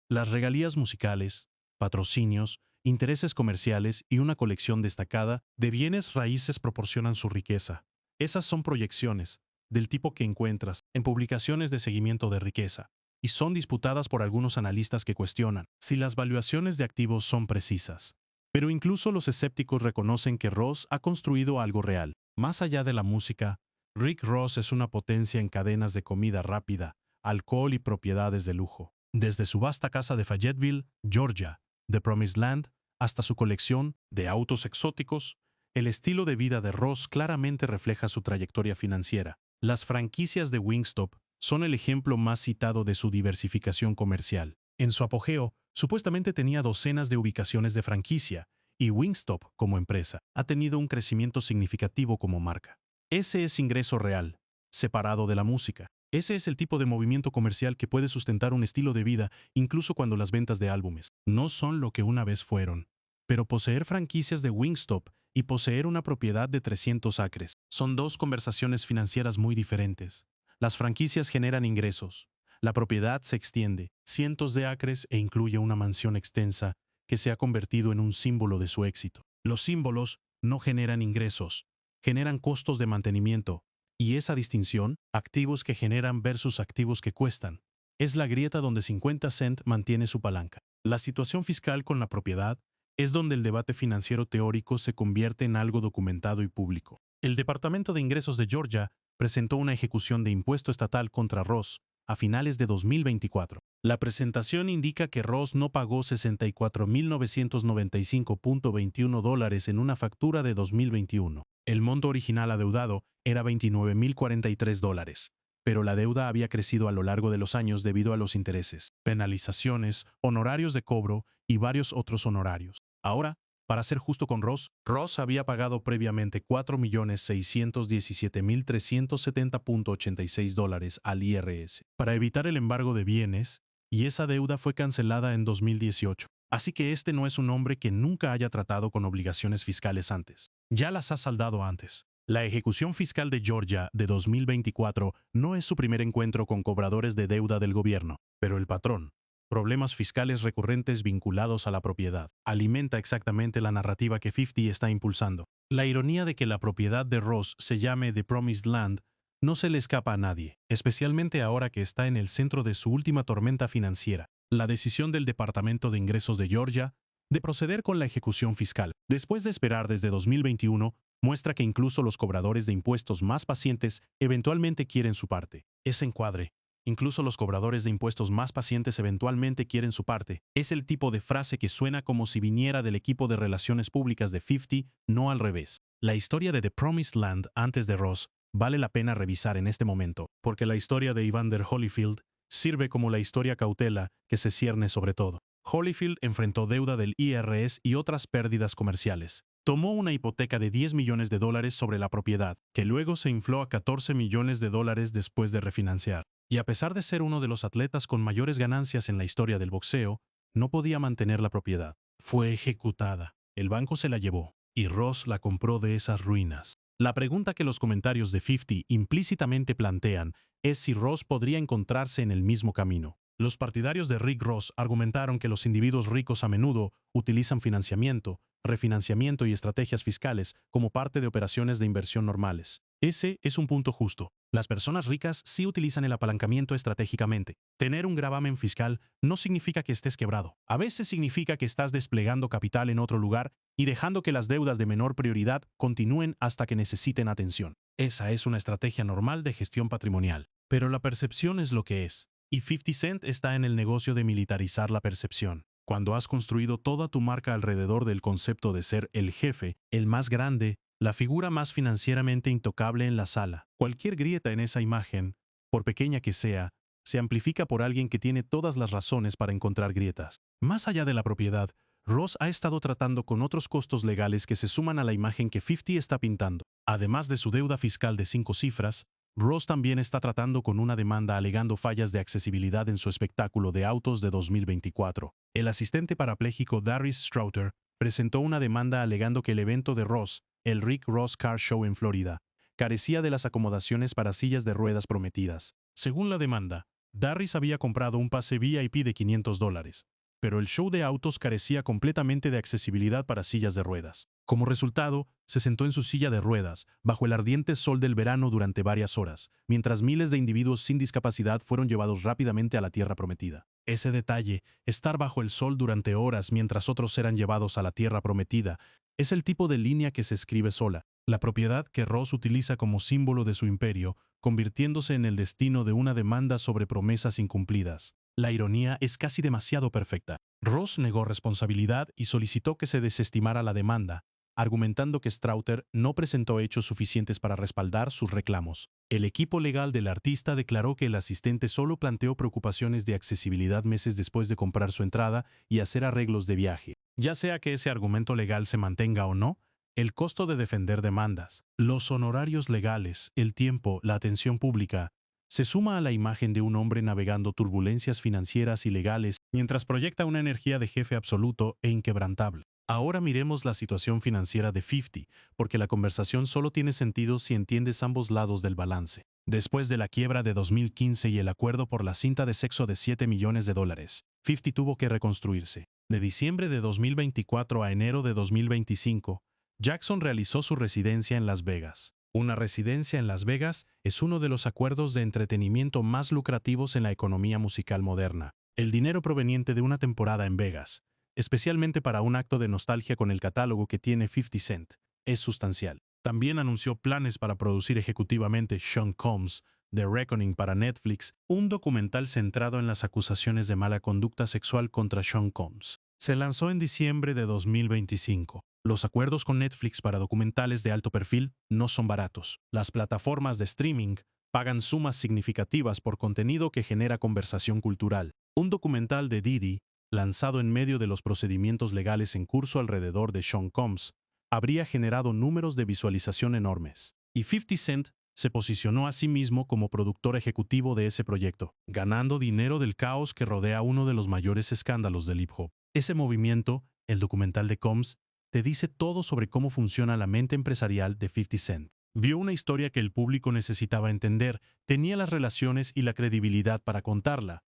Las regalías musicales, patrocinios, intereses comerciales y una colección destacada de bienes raíces proporcionan su riqueza. Esas son proyecciones, del tipo que encuentras en publicaciones de seguimiento de riqueza, y son disputadas por algunos analistas que cuestionan si las valuaciones de activos son precisas. Pero incluso los escépticos reconocen que Ross ha construido algo real. Más allá de la música, Rick Ross es una potencia en cadenas de comida rápida, alcohol y propiedades de lujo. Desde su vasta casa de Fayetteville, Georgia, The Promised Land, hasta su colección de autos exóticos, el estilo de vida de Ross claramente refleja su trayectoria financiera. Las franquicias de Wingstop son el ejemplo más citado de su diversificación comercial. En su apogeo, supuestamente tenía docenas de ubicaciones de franquicia, y Wingstop, como empresa, ha tenido un crecimiento significativo como marca. Ese es ingreso real, separado de la música. Ese es el tipo de movimiento comercial que puede sustentar un estilo de vida incluso cuando las ventas de álbumes no son lo que una vez fueron. Pero poseer franquicias de Wingstop y poseer una propiedad de 300 acres son dos conversaciones financieras muy diferentes. Las franquicias generan ingresos. La propiedad se extiende, cientos de acres e incluye una mansión extensa que se ha convertido en un símbolo de su éxito. Los símbolos no generan ingresos, generan costos de mantenimiento, y esa distinción, activos que generan versus activos que cuestan, es la grieta donde 50 Cent mantiene su palanca. La situación fiscal con la propiedad es donde el debate financiero teórico se convierte en algo documentado y público. El Departamento de Ingresos de Georgia presentó una ejecución de impuesto estatal contra Ross a finales de 2024. La presentación indica que Ross no pagó $64.995.21 en una factura de 2021. El monto original adeudado era $29.043, pero la deuda había crecido a lo largo de los años debido a los intereses, penalizaciones, honorarios de cobro y varios otros honorarios. Ahora, para ser justo con Ross había pagado previamente $4.617.370.86 al IRS para evitar el embargo de bienes, y esa deuda fue cancelada en 2018. Así que este no es un hombre que nunca haya tratado con obligaciones fiscales antes. Ya las ha saldado antes. La ejecución fiscal de Georgia de 2024 no es su primer encuentro con cobradores de deuda del gobierno, pero el patrón, problemas fiscales recurrentes vinculados a la propiedad, alimenta exactamente la narrativa que 50 está impulsando. La ironía de que la propiedad de Ross se llame The Promised Land no se le escapa a nadie, especialmente ahora que está en el centro de su última tormenta financiera, la decisión del Departamento de Ingresos de Georgia de proceder con la ejecución fiscal. Después de esperar desde 2021, muestra que incluso los cobradores de impuestos más pacientes eventualmente quieren su parte. Ese encuadre, incluso los cobradores de impuestos más pacientes eventualmente quieren su parte, es el tipo de frase que suena como si viniera del equipo de relaciones públicas de 50, no al revés. La historia de The Promised Land antes de Ross vale la pena revisar en este momento, porque la historia de Evander Holyfield sirve como la historia cautela que se cierne sobre todo. Holyfield enfrentó deuda del IRS y otras pérdidas comerciales. Tomó una hipoteca de $10 millones sobre la propiedad, que luego se infló a $14 millones después de refinanciar. Y a pesar de ser uno de los atletas con mayores ganancias en la historia del boxeo, no podía mantener la propiedad. Fue ejecutada. El banco se la llevó, y Ross la compró de esas ruinas. La pregunta que los comentarios de 50 implícitamente plantean es si Ross podría encontrarse en el mismo camino. Los partidarios de Rick Ross argumentaron que los individuos ricos a menudo utilizan financiamiento, refinanciamiento y estrategias fiscales como parte de operaciones de inversión normales. Ese es un punto justo. Las personas ricas sí utilizan el apalancamiento estratégicamente. Tener un gravamen fiscal no significa que estés quebrado. A veces significa que estás desplegando capital en otro lugar y dejando que las deudas de menor prioridad continúen hasta que necesiten atención. Esa es una estrategia normal de gestión patrimonial. Pero la percepción es lo que es. Y 50 Cent está en el negocio de militarizar la percepción. Cuando has construido toda tu marca alrededor del concepto de ser el jefe, el más grande, la figura más financieramente intocable en la sala, cualquier grieta en esa imagen, por pequeña que sea, se amplifica por alguien que tiene todas las razones para encontrar grietas. Más allá de la propiedad, Ross ha estado tratando con otros costos legales que se suman a la imagen que 50 está pintando. Además de su deuda fiscal de 5 cifras, Ross también está tratando con una demanda alegando fallas de accesibilidad en su espectáculo de autos de 2024. El asistente parapléjico Darius Strouter presentó una demanda alegando que el evento de Ross, el Rick Ross Car Show en Florida, carecía de las acomodaciones para sillas de ruedas prometidas. Según la demanda, Darius había comprado un pase VIP de $500, pero el show de autos carecía completamente de accesibilidad para sillas de ruedas. Como resultado, se sentó en su silla de ruedas, bajo el ardiente sol del verano durante varias horas, mientras miles de individuos sin discapacidad fueron llevados rápidamente a la tierra prometida. Ese detalle, estar bajo el sol durante horas mientras otros eran llevados a la tierra prometida, es el tipo de línea que se escribe sola, la propiedad que Ross utiliza como símbolo de su imperio, convirtiéndose en el destino de una demanda sobre promesas incumplidas. La ironía es casi demasiado perfecta. Ross negó responsabilidad y solicitó que se desestimara la demanda, argumentando que Strouter no presentó hechos suficientes para respaldar sus reclamos. El equipo legal del artista declaró que el asistente solo planteó preocupaciones de accesibilidad meses después de comprar su entrada y hacer arreglos de viaje. Ya sea que ese argumento legal se mantenga o no, el costo de defender demandas, los honorarios legales, el tiempo, la atención pública, se suma a la imagen de un hombre navegando turbulencias financieras y legales mientras proyecta una energía de jefe absoluto e inquebrantable. Ahora miremos la situación financiera de 50, porque la conversación solo tiene sentido si entiendes ambos lados del balance. Después de la quiebra de 2015 y el acuerdo por la cinta de sexo de $7 millones, 50 tuvo que reconstruirse. De diciembre de 2024 a enero de 2025, Jackson realizó su residencia en Las Vegas. Una residencia en Las Vegas es uno de los acuerdos de entretenimiento más lucrativos en la economía musical moderna. El dinero proveniente de una temporada en Vegas, especialmente para un acto de nostalgia con el catálogo que tiene 50 Cent, es sustancial. También anunció planes para producir ejecutivamente Sean Combs, The Reckoning para Netflix, un documental centrado en las acusaciones de mala conducta sexual contra Sean Combs. Se lanzó en diciembre de 2025. Los acuerdos con Netflix para documentales de alto perfil no son baratos. Las plataformas de streaming pagan sumas significativas por contenido que genera conversación cultural. Un documental de Diddy, lanzado en medio de los procedimientos legales en curso alrededor de Sean Combs, habría generado números de visualización enormes. Y 50 Cent se posicionó a sí mismo como productor ejecutivo de ese proyecto, ganando dinero del caos que rodea uno de los mayores escándalos del hip hop. Ese movimiento, el documental de Combs, te dice todo sobre cómo funciona la mente empresarial de 50 Cent. Vio una historia que el público necesitaba entender, tenía las relaciones y la credibilidad para contarla,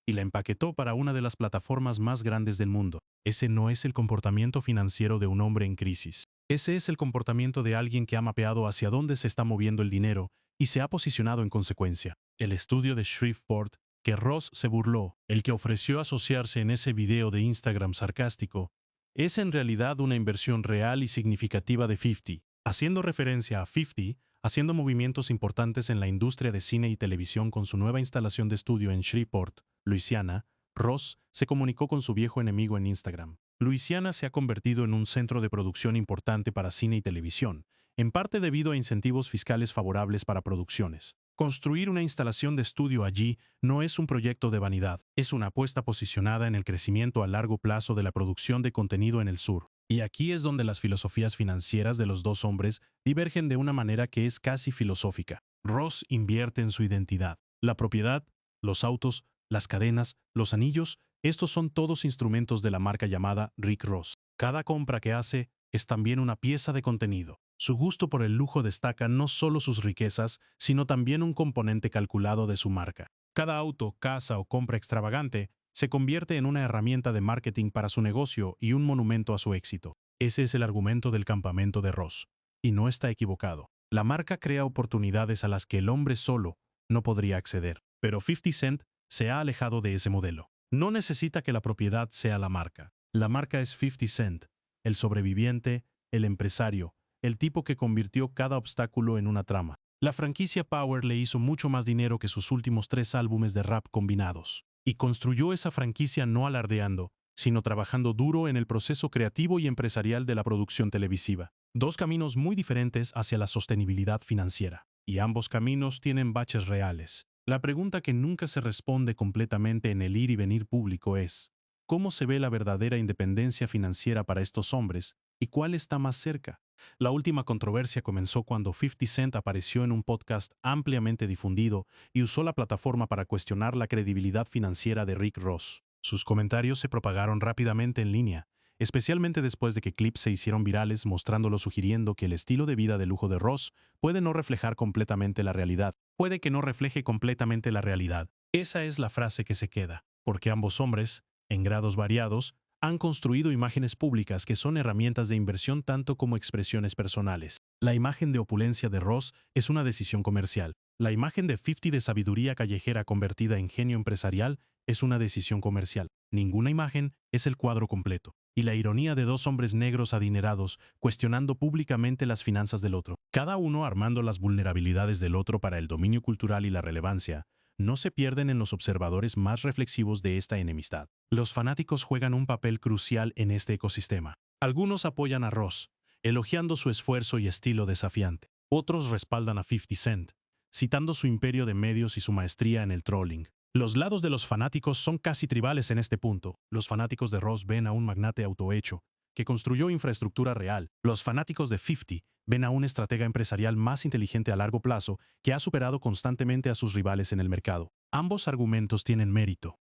y la empaquetó para una de las plataformas más grandes del mundo. Ese no es el comportamiento financiero de un hombre en crisis. Ese es el comportamiento de alguien que ha mapeado hacia dónde se está moviendo el dinero y se ha posicionado en consecuencia. El estudio de Shreveport, que Ross se burló, el que ofreció asociarse en ese video de Instagram sarcástico, es en realidad una inversión real y significativa de 50. Haciendo referencia a 50, haciendo movimientos importantes en la industria de cine y televisión con su nueva instalación de estudio en Shreveport, Luisiana, Ross se comunicó con su viejo enemigo en Instagram. Luisiana se ha convertido en un centro de producción importante para cine y televisión, en parte debido a incentivos fiscales favorables para producciones. Construir una instalación de estudio allí no es un proyecto de vanidad, es una apuesta posicionada en el crecimiento a largo plazo de la producción de contenido en el sur. Y aquí es donde las filosofías financieras de los dos hombres divergen de una manera que es casi filosófica. Ross invierte en su identidad. La propiedad, los autos, las cadenas, los anillos, estos son todos instrumentos de la marca llamada Rick Ross. Cada compra que hace es también una pieza de contenido. Su gusto por el lujo destaca no solo sus riquezas, sino también un componente calculado de su marca. Cada auto, casa o compra extravagante se convierte en una herramienta de marketing para su negocio y un monumento a su éxito. Ese es el argumento del campamento de Ross. Y no está equivocado. La marca crea oportunidades a las que el hombre solo no podría acceder. Pero 50 Cent se ha alejado de ese modelo. No necesita que la propiedad sea la marca. La marca es 50 Cent, el sobreviviente, el empresario, el tipo que convirtió cada obstáculo en una trama. La franquicia Power le hizo mucho más dinero que sus últimos 3 álbumes de rap combinados. Y construyó esa franquicia no alardeando, sino trabajando duro en el proceso creativo y empresarial de la producción televisiva. Dos caminos muy diferentes hacia la sostenibilidad financiera. Y ambos caminos tienen baches reales. La pregunta que nunca se responde completamente en el ir y venir público es, ¿cómo se ve la verdadera independencia financiera para estos hombres y cuál está más cerca? La última controversia comenzó cuando 50 Cent apareció en un podcast ampliamente difundido y usó la plataforma para cuestionar la credibilidad financiera de Rick Ross. Sus comentarios se propagaron rápidamente en línea, especialmente después de que clips se hicieron virales mostrándolo sugiriendo que el estilo de vida de lujo de Ross puede no reflejar completamente la realidad. Puede que no refleje completamente la realidad. Esa es la frase que se queda, porque ambos hombres, en grados variados, han construido imágenes públicas que son herramientas de inversión tanto como expresiones personales. La imagen de opulencia de Ross es una decisión comercial. La imagen de 50 de sabiduría callejera convertida en genio empresarial es una decisión comercial. Ninguna imagen es el cuadro completo. Y la ironía de dos hombres negros adinerados cuestionando públicamente las finanzas del otro, cada uno armando las vulnerabilidades del otro para el dominio cultural y la relevancia, no se pierden en los observadores más reflexivos de esta enemistad. Los fanáticos juegan un papel crucial en este ecosistema. Algunos apoyan a Ross, elogiando su esfuerzo y estilo desafiante. Otros respaldan a 50 Cent, citando su imperio de medios y su maestría en el trolling. Los lados de los fanáticos son casi tribales en este punto. Los fanáticos de Ross ven a un magnate autohecho, que construyó infraestructura real. Los fanáticos de 50 ven a un estratega empresarial más inteligente a largo plazo que ha superado constantemente a sus rivales en el mercado. Ambos argumentos tienen mérito.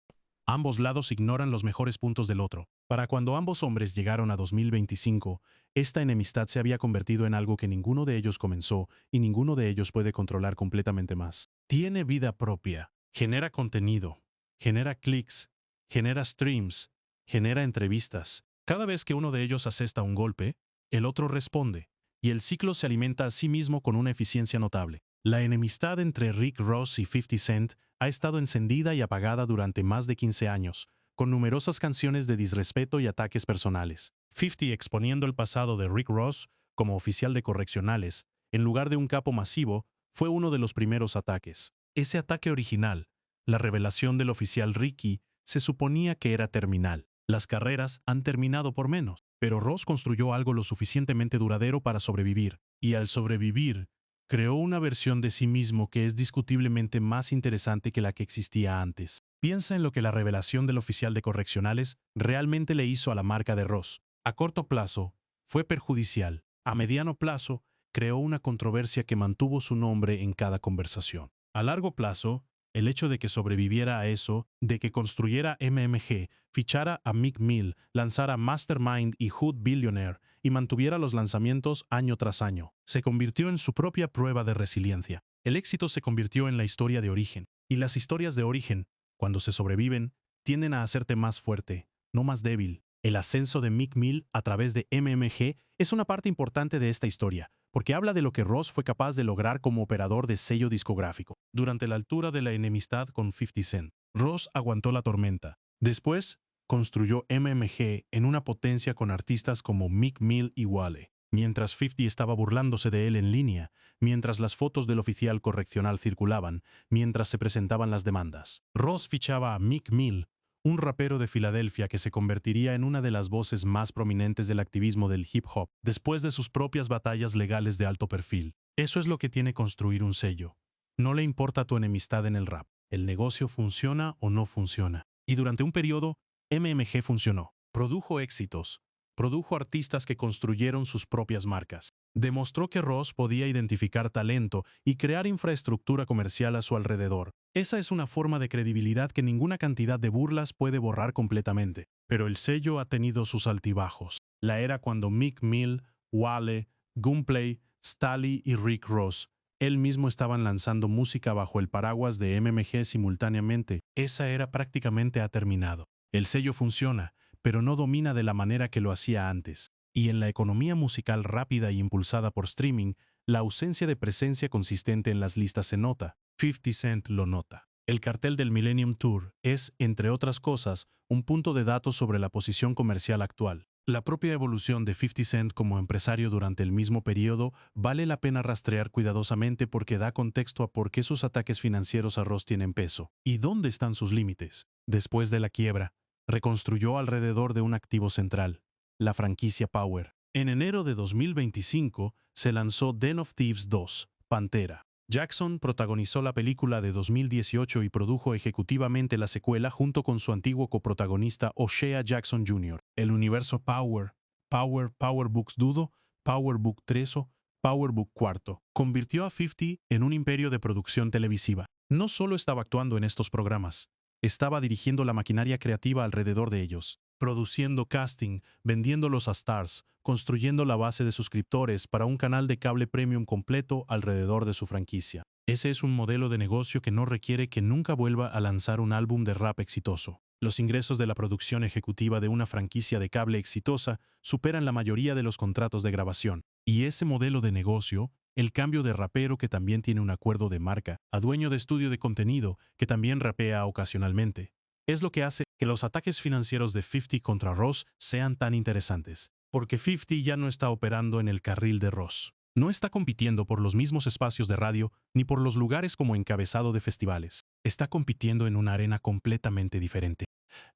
Ambos lados ignoran los mejores puntos del otro. Para cuando ambos hombres llegaron a 2025, esta enemistad se había convertido en algo que ninguno de ellos comenzó y ninguno de ellos puede controlar completamente más. Tiene vida propia, genera contenido, genera clics, genera streams, genera entrevistas. Cada vez que uno de ellos asesta un golpe, el otro responde, y el ciclo se alimenta a sí mismo con una eficiencia notable. La enemistad entre Rick Ross y 50 Cent ha estado encendida y apagada durante más de 15 años, con numerosas canciones de disrespeto y ataques personales. 50 exponiendo el pasado de Rick Ross como oficial de correccionales, en lugar de un capo masivo, fue uno de los primeros ataques. Ese ataque original, la revelación del oficial Ricky, se suponía que era terminal. Las carreras han terminado por menos, pero Ross construyó algo lo suficientemente duradero para sobrevivir, y al sobrevivir, creó una versión de sí mismo que es discutiblemente más interesante que la que existía antes. Piensa en lo que la revelación del oficial de correccionales realmente le hizo a la marca de Ross. A corto plazo, fue perjudicial. A mediano plazo, creó una controversia que mantuvo su nombre en cada conversación. A largo plazo, el hecho de que sobreviviera a eso, de que construyera MMG, fichara a Meek Mill, lanzara Mastermind y Hood Billionaire y mantuviera los lanzamientos año tras año, se convirtió en su propia prueba de resiliencia. El éxito se convirtió en la historia de origen, y las historias de origen, cuando se sobreviven, tienden a hacerte más fuerte, no más débil. El ascenso de Meek Mill a través de MMG es una parte importante de esta historia, porque habla de lo que Ross fue capaz de lograr como operador de sello discográfico. Durante la altura de la enemistad con 50 Cent, Ross aguantó la tormenta. Después, construyó MMG en una potencia con artistas como Meek Mill y Wale. Mientras 50 estaba burlándose de él en línea, mientras las fotos del oficial correccional circulaban, mientras se presentaban las demandas. Ross fichaba a Meek Mill, un rapero de Filadelfia que se convertiría en una de las voces más prominentes del activismo del hip hop, después de sus propias batallas legales de alto perfil. Eso es lo que tiene construir un sello. No le importa tu enemistad en el rap. El negocio funciona o no funciona. Y durante un periodo, MMG funcionó. Produjo éxitos. Produjo artistas que construyeron sus propias marcas. Demostró que Ross podía identificar talento y crear infraestructura comercial a su alrededor. Esa es una forma de credibilidad que ninguna cantidad de burlas puede borrar completamente. Pero el sello ha tenido sus altibajos. La era cuando Meek Mill, Wale, Gunplay, Stalley y Rick Ross, él mismo estaban lanzando música bajo el paraguas de MMG simultáneamente. Esa era prácticamente ha terminado. El sello funciona, pero no domina de la manera que lo hacía antes. Y en la economía musical rápida y impulsada por streaming, la ausencia de presencia consistente en las listas se nota. 50 Cent lo nota. El cartel del Millennium Tour es, entre otras cosas, un punto de datos sobre la posición comercial actual. La propia evolución de 50 Cent como empresario durante el mismo periodo vale la pena rastrear cuidadosamente porque da contexto a por qué sus ataques financieros a Ross tienen peso. ¿Y dónde están sus límites? Después de la quiebra, reconstruyó alrededor de un activo central, la franquicia Power. En enero de 2025 se lanzó Den of Thieves 2, Pantera. Jackson protagonizó la película de 2018 y produjo ejecutivamente la secuela junto con su antiguo coprotagonista O'Shea Jackson Jr. El universo Power, Power Books Dudo, Power Book 3, Power Book 4, convirtió a 50 en un imperio de producción televisiva. No solo estaba actuando en estos programas, estaba dirigiendo la maquinaria creativa alrededor de ellos, produciendo casting, vendiéndolos a stars, construyendo la base de suscriptores para un canal de cable premium completo alrededor de su franquicia. Ese es un modelo de negocio que no requiere que nunca vuelva a lanzar un álbum de rap exitoso. Los ingresos de la producción ejecutiva de una franquicia de cable exitosa superan la mayoría de los contratos de grabación. Y ese modelo de negocio, el cambio de rapero que también tiene un acuerdo de marca, a dueño de estudio de contenido que también rapea ocasionalmente, es lo que hace que los ataques financieros de 50 contra Ross sean tan interesantes, porque 50 ya no está operando en el carril de Ross. No está compitiendo por los mismos espacios de radio ni por los lugares como encabezado de festivales. Está compitiendo en una arena completamente diferente.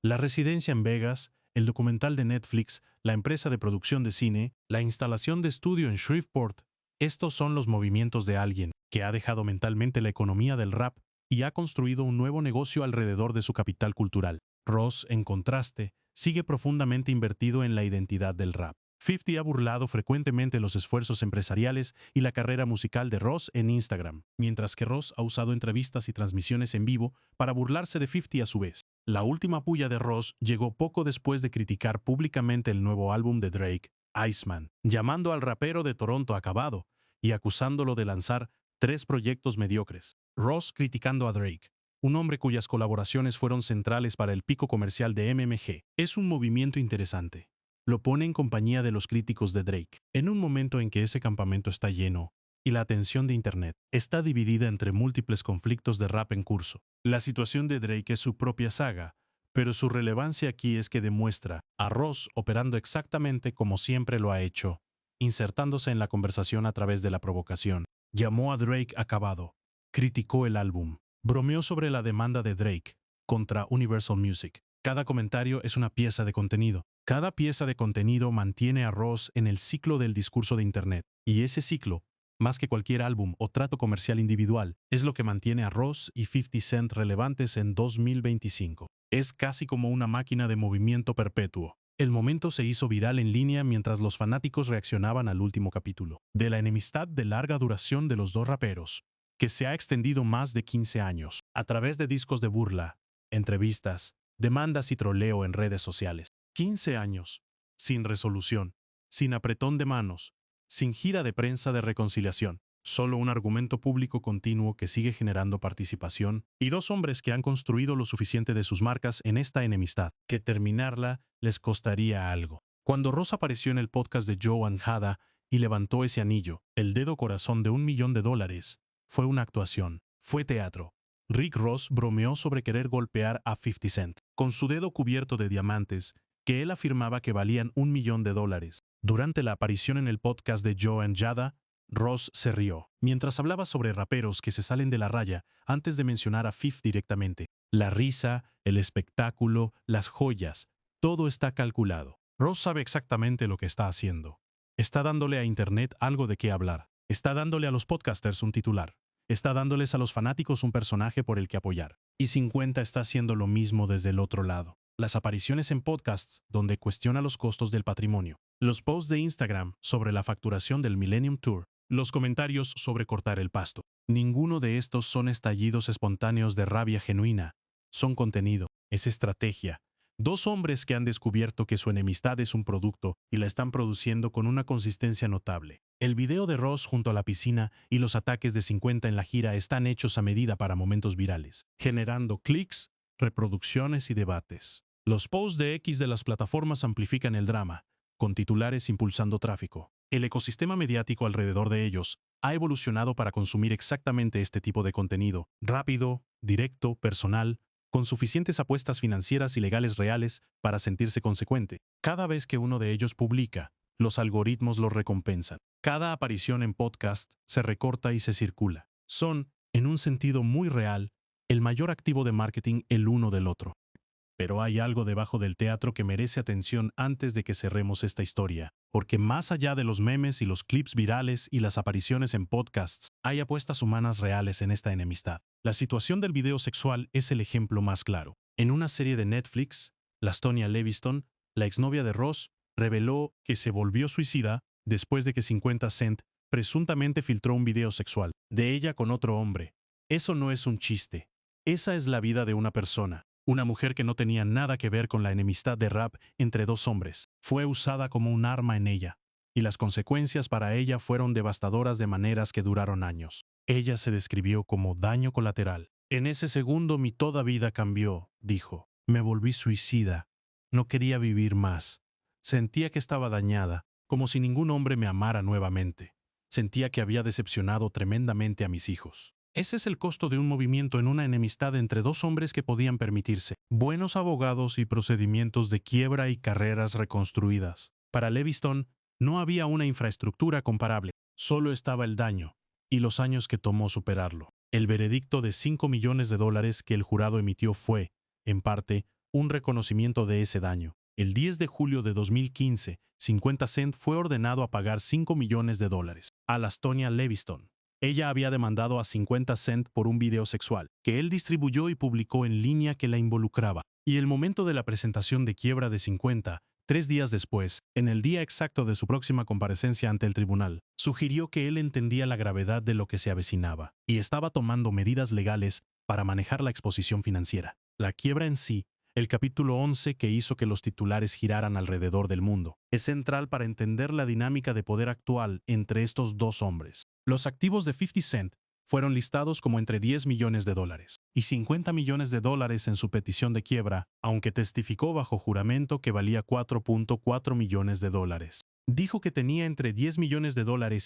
La residencia en Vegas, el documental de Netflix, la empresa de producción de cine, la instalación de estudio en Shreveport, estos son los movimientos de alguien que ha dejado mentalmente la economía del rap y ha construido un nuevo negocio alrededor de su capital cultural. Ross, en contraste, sigue profundamente invertido en la identidad del rap. 50 ha burlado frecuentemente los esfuerzos empresariales y la carrera musical de Ross en Instagram, mientras que Ross ha usado entrevistas y transmisiones en vivo para burlarse de 50 a su vez. La última puya de Ross llegó poco después de criticar públicamente el nuevo álbum de Drake, Iceman, llamando al rapero de Toronto acabado y acusándolo de lanzar 3 proyectos mediocres. Ross criticando a Drake, un hombre cuyas colaboraciones fueron centrales para el pico comercial de MMG. Es un movimiento interesante. Lo pone en compañía de los críticos de Drake, en un momento en que ese campamento está lleno y la atención de Internet está dividida entre múltiples conflictos de rap en curso. La situación de Drake es su propia saga, pero su relevancia aquí es que demuestra a Ross operando exactamente como siempre lo ha hecho, insertándose en la conversación a través de la provocación. Llamó a Drake acabado. Criticó el álbum. Bromeó sobre la demanda de Drake contra Universal Music. Cada comentario es una pieza de contenido. Cada pieza de contenido mantiene a Ross en el ciclo del discurso de Internet. Y ese ciclo, más que cualquier álbum o trato comercial individual, es lo que mantiene a Ross y 50 Cent relevantes en 2025. Es casi como una máquina de movimiento perpetuo. El momento se hizo viral en línea mientras los fanáticos reaccionaban al último capítulo de la enemistad de larga duración de los dos raperos, que se ha extendido más de 15 años, a través de discos de burla, entrevistas, demandas y troleo en redes sociales. 15 años, sin resolución, sin apretón de manos, sin gira de prensa de reconciliación, solo un argumento público continuo que sigue generando participación y dos hombres que han construido lo suficiente de sus marcas en esta enemistad, que terminarla les costaría algo. Cuando Ross apareció en el podcast de Joe and Hada y levantó ese anillo, el dedo corazón de $1 millón, fue una actuación, fue teatro. Rick Ross bromeó sobre querer golpear a 50 Cent, con su dedo cubierto de diamantes, que él afirmaba que valían $1 millón. Durante la aparición en el podcast de Joe and Jada, Ross se rió, mientras hablaba sobre raperos que se salen de la raya antes de mencionar a 50 directamente. La risa, el espectáculo, las joyas, todo está calculado. Ross sabe exactamente lo que está haciendo. Está dándole a Internet algo de qué hablar. Está dándole a los podcasters un titular. Está dándoles a los fanáticos un personaje por el que apoyar. Y 50 está haciendo lo mismo desde el otro lado. Las apariciones en podcasts donde cuestiona los costos del patrimonio. Los posts de Instagram sobre la facturación del Millennium Tour. Los comentarios sobre cortar el pasto. Ninguno de estos son estallidos espontáneos de rabia genuina. Son contenido. Es estrategia. Dos hombres que han descubierto que su enemistad es un producto y la están produciendo con una consistencia notable. El video de Ross junto a la piscina y los ataques de 50 en la gira están hechos a medida para momentos virales, generando clics, reproducciones y debates. Los posts de X de las plataformas amplifican el drama, con titulares impulsando tráfico. El ecosistema mediático alrededor de ellos ha evolucionado para consumir exactamente este tipo de contenido, rápido, directo, personal, con suficientes apuestas financieras y legales reales para sentirse consecuente. Cada vez que uno de ellos publica, los algoritmos los recompensan. Cada aparición en podcast se recorta y se circula. Son, en un sentido muy real, el mayor activo de marketing el uno del otro. Pero hay algo debajo del teatro que merece atención antes de que cerremos esta historia, porque más allá de los memes y los clips virales y las apariciones en podcasts, hay apuestas humanas reales en esta enemistad. La situación del video sexual es el ejemplo más claro. En una serie de Netflix, LaTonya Leviston, la exnovia de Ross, reveló que se volvió suicida después de que 50 Cent presuntamente filtró un video sexual de ella con otro hombre. Eso no es un chiste. Esa es la vida de una persona. Una mujer que no tenía nada que ver con la enemistad de rap entre dos hombres, fue usada como un arma en ella, y las consecuencias para ella fueron devastadoras de maneras que duraron años. Ella se describió como daño colateral. En ese segundo mi toda vida cambió, dijo. Me volví suicida. No quería vivir más. Sentía que estaba dañada, como si ningún hombre me amara nuevamente. Sentía que había decepcionado tremendamente a mis hijos. Ese es el costo de un movimiento en una enemistad entre dos hombres que podían permitirse buenos abogados y procedimientos de quiebra y carreras reconstruidas. Para Leviston, no había una infraestructura comparable, solo estaba el daño y los años que tomó superarlo. El veredicto de $5 millones que el jurado emitió fue, en parte, un reconocimiento de ese daño. El 10 de julio de 2015, 50 Cent fue ordenado a pagar $5 millones a LaTonya Leviston. Ella había demandado a 50 Cent por un video sexual, que él distribuyó y publicó en línea que la involucraba. Y el momento de la presentación de quiebra de 50, 3 días después, en el día exacto de su próxima comparecencia ante el tribunal, sugirió que él entendía la gravedad de lo que se avecinaba, y estaba tomando medidas legales para manejar la exposición financiera. La quiebra en sí, el capítulo 11 que hizo que los titulares giraran alrededor del mundo, es central para entender la dinámica de poder actual entre estos dos hombres. Los activos de 50 Cent fueron listados como entre $10 millones y $50 millones en su petición de quiebra, aunque testificó bajo juramento que valía $4.4 millones. Dijo que tenía entre $10 millones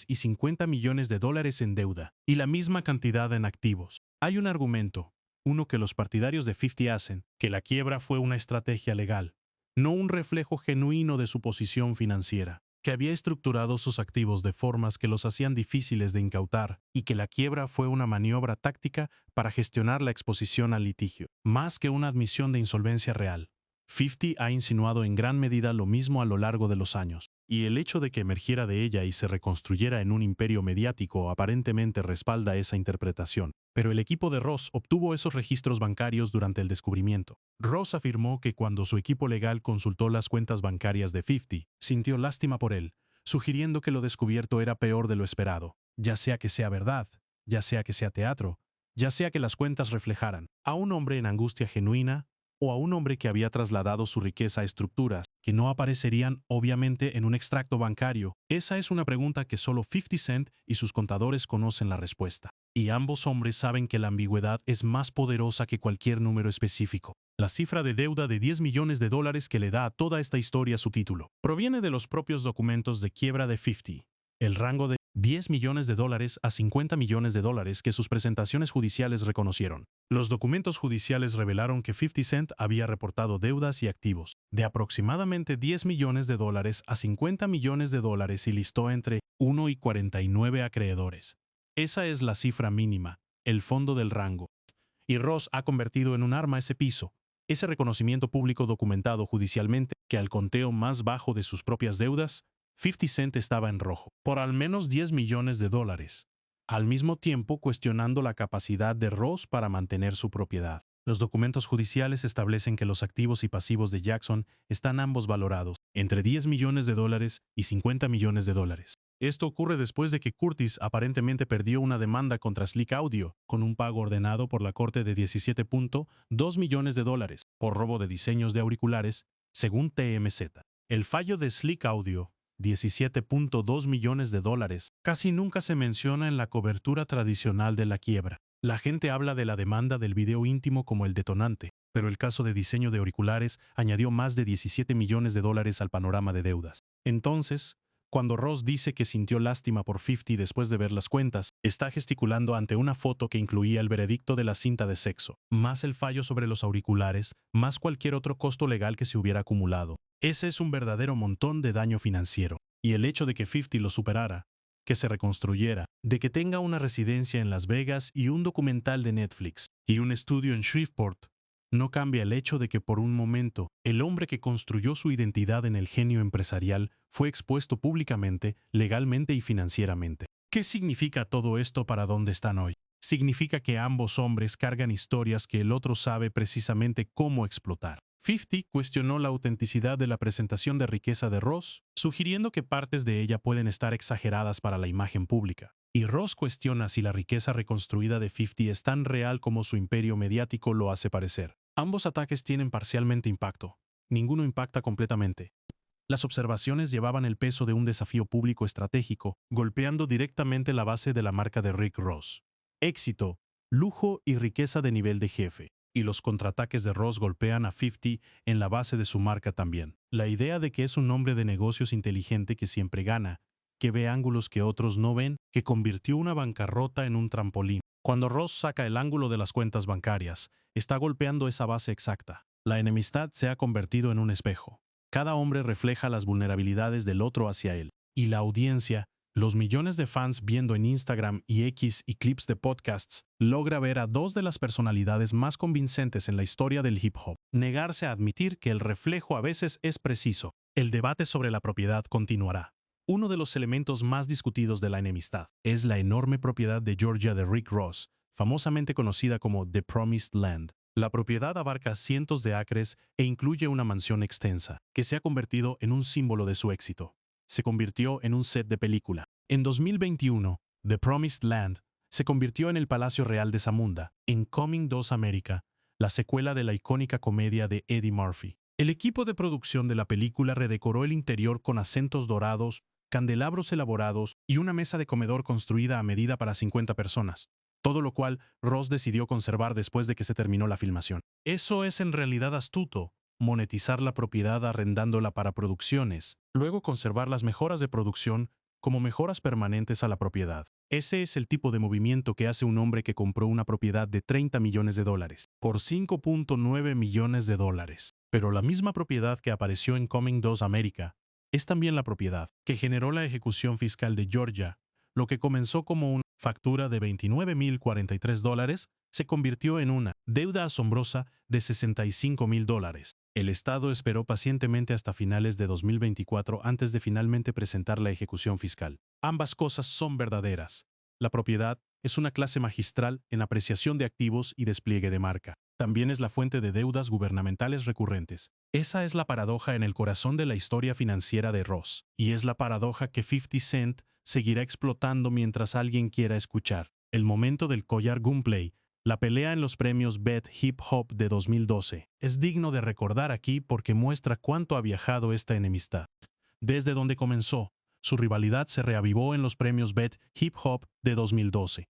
y $50 millones en deuda, y la misma cantidad en activos. Hay un argumento, uno que los partidarios de 50 hacen, que la quiebra fue una estrategia legal, no un reflejo genuino de su posición financiera. que había estructurado sus activos de formas que los hacían difíciles de incautar y que la quiebra fue una maniobra táctica para gestionar la exposición al litigio, más que una admisión de insolvencia real. 50 ha insinuado en gran medida lo mismo a lo largo de los años, y el hecho de que emergiera de ella y se reconstruyera en un imperio mediático aparentemente respalda esa interpretación. Pero el equipo de Ross obtuvo esos registros bancarios durante el descubrimiento. Ross afirmó que cuando su equipo legal consultó las cuentas bancarias de 50, sintió lástima por él, sugiriendo que lo descubierto era peor de lo esperado, ya sea verdad, ya sea que sea teatro, ya sea que las cuentas reflejaran a un hombre en angustia genuina o a un hombre que había trasladado su riqueza a estructuras que no aparecerían obviamente en un extracto bancario. Esa es una pregunta que solo 50 Cent y sus contadores conocen la respuesta. Y ambos hombres saben que la ambigüedad es más poderosa que cualquier número específico. La cifra de deuda de 10 millones de dólares que le da a toda esta historia su título proviene de los propios documentos de quiebra de 50. El rango de 10 millones de dólares a 50 millones de dólares que sus presentaciones judiciales reconocieron. Los documentos judiciales revelaron que 50 Cent había reportado deudas y activos de aproximadamente 10 millones de dólares a 50 millones de dólares y listó entre 1 y 49 acreedores. Esa es la cifra mínima, el fondo del rango. Y Ross ha convertido en un arma ese piso, ese reconocimiento público documentado judicialmente, que al conteo más bajo de sus propias deudas, 50 Cent estaba en rojo, por al menos 10 millones de dólares, al mismo tiempo cuestionando la capacidad de Ross para mantener su propiedad. Los documentos judiciales establecen que los activos y pasivos de Jackson están ambos valorados entre 10 millones de dólares y 50 millones de dólares. Esto ocurre después de que Curtis aparentemente perdió una demanda contra Slick Audio, con un pago ordenado por la corte de 17.2 millones de dólares por robo de diseños de auriculares, según TMZ. El fallo de Slick Audio, 17.2 millones de dólares, casi nunca se menciona en la cobertura tradicional de la quiebra. La gente habla de la demanda del video íntimo como el detonante, pero el caso de diseño de auriculares añadió más de 17 millones de dólares al panorama de deudas. Entonces, cuando Ross dice que sintió lástima por 50 después de ver las cuentas, está gesticulando ante una foto que incluía el veredicto de la cinta de sexo, más el fallo sobre los auriculares, más cualquier otro costo legal que se hubiera acumulado. Ese es un verdadero montón de daño financiero. Y el hecho de que 50 lo superara, que se reconstruyera, de que tenga una residencia en Las Vegas y un documental de Netflix, y un estudio en Shreveport, no cambia el hecho de que por un momento, el hombre que construyó su identidad en el genio empresarial fue expuesto públicamente, legalmente y financieramente. ¿Qué significa todo esto para dónde están hoy? Significa que ambos hombres cargan historias que el otro sabe precisamente cómo explotar. 50 cuestionó la autenticidad de la presentación de riqueza de Ross, sugiriendo que partes de ella pueden estar exageradas para la imagen pública. Y Ross cuestiona si la riqueza reconstruida de 50 es tan real como su imperio mediático lo hace parecer. Ambos ataques tienen parcialmente impacto. Ninguno impacta completamente. Las observaciones llevaban el peso de un desafío público estratégico, golpeando directamente la base de la marca de Rick Ross. Éxito, lujo y riqueza de nivel de jefe. Y los contraataques de Ross golpean a 50 en la base de su marca también. La idea de que es un hombre de negocios inteligente que siempre gana, que ve ángulos que otros no ven, que convirtió una bancarrota en un trampolín. Cuando Ross saca el ángulo de las cuentas bancarias, está golpeando esa base exacta. La enemistad se ha convertido en un espejo. Cada hombre refleja las vulnerabilidades del otro hacia él. Y la audiencia, los millones de fans viendo en Instagram y X y clips de podcasts, logra ver a dos de las personalidades más convincentes en la historia del hip hop. Negarse a admitir que el reflejo a veces es preciso. El debate sobre la propiedad continuará. Uno de los elementos más discutidos de la enemistad es la enorme propiedad de Georgia de Rick Ross, famosamente conocida como The Promised Land. La propiedad abarca cientos de acres e incluye una mansión extensa, que se ha convertido en un símbolo de su éxito. Se convirtió en un set de película. En 2021, The Promised Land se convirtió en el Palacio Real de Zamunda, en Coming 2 America, la secuela de la icónica comedia de Eddie Murphy. El equipo de producción de la película redecoró el interior con acentos dorados, candelabros elaborados y una mesa de comedor construida a medida para 50 personas, todo lo cual Ross decidió conservar después de que se terminó la filmación. Eso es en realidad astuto, monetizar la propiedad arrendándola para producciones, luego conservar las mejoras de producción como mejoras permanentes a la propiedad. Ese es el tipo de movimiento que hace un hombre que compró una propiedad de 30 millones de dólares por 5.9 millones de dólares. Pero la misma propiedad que apareció en Coming 2 America es también la propiedad, que generó la ejecución fiscal de Georgia. Lo que comenzó como una factura de $29,043 se convirtió en una deuda asombrosa de $65,000. El Estado esperó pacientemente hasta finales de 2024 antes de finalmente presentar la ejecución fiscal. Ambas cosas son verdaderas. La propiedad es una clase magistral en apreciación de activos y despliegue de marca. También es la fuente de deudas gubernamentales recurrentes. Esa es la paradoja en el corazón de la historia financiera de Ross, y es la paradoja que 50 Cent seguirá explotando mientras alguien quiera escuchar. El momento del collar Gunplay, la pelea en los premios BET Hip Hop de 2012, es digno de recordar aquí porque muestra cuánto ha viajado esta enemistad. Desde donde comenzó, su rivalidad se reavivó en los premios BET Hip Hop de 2012,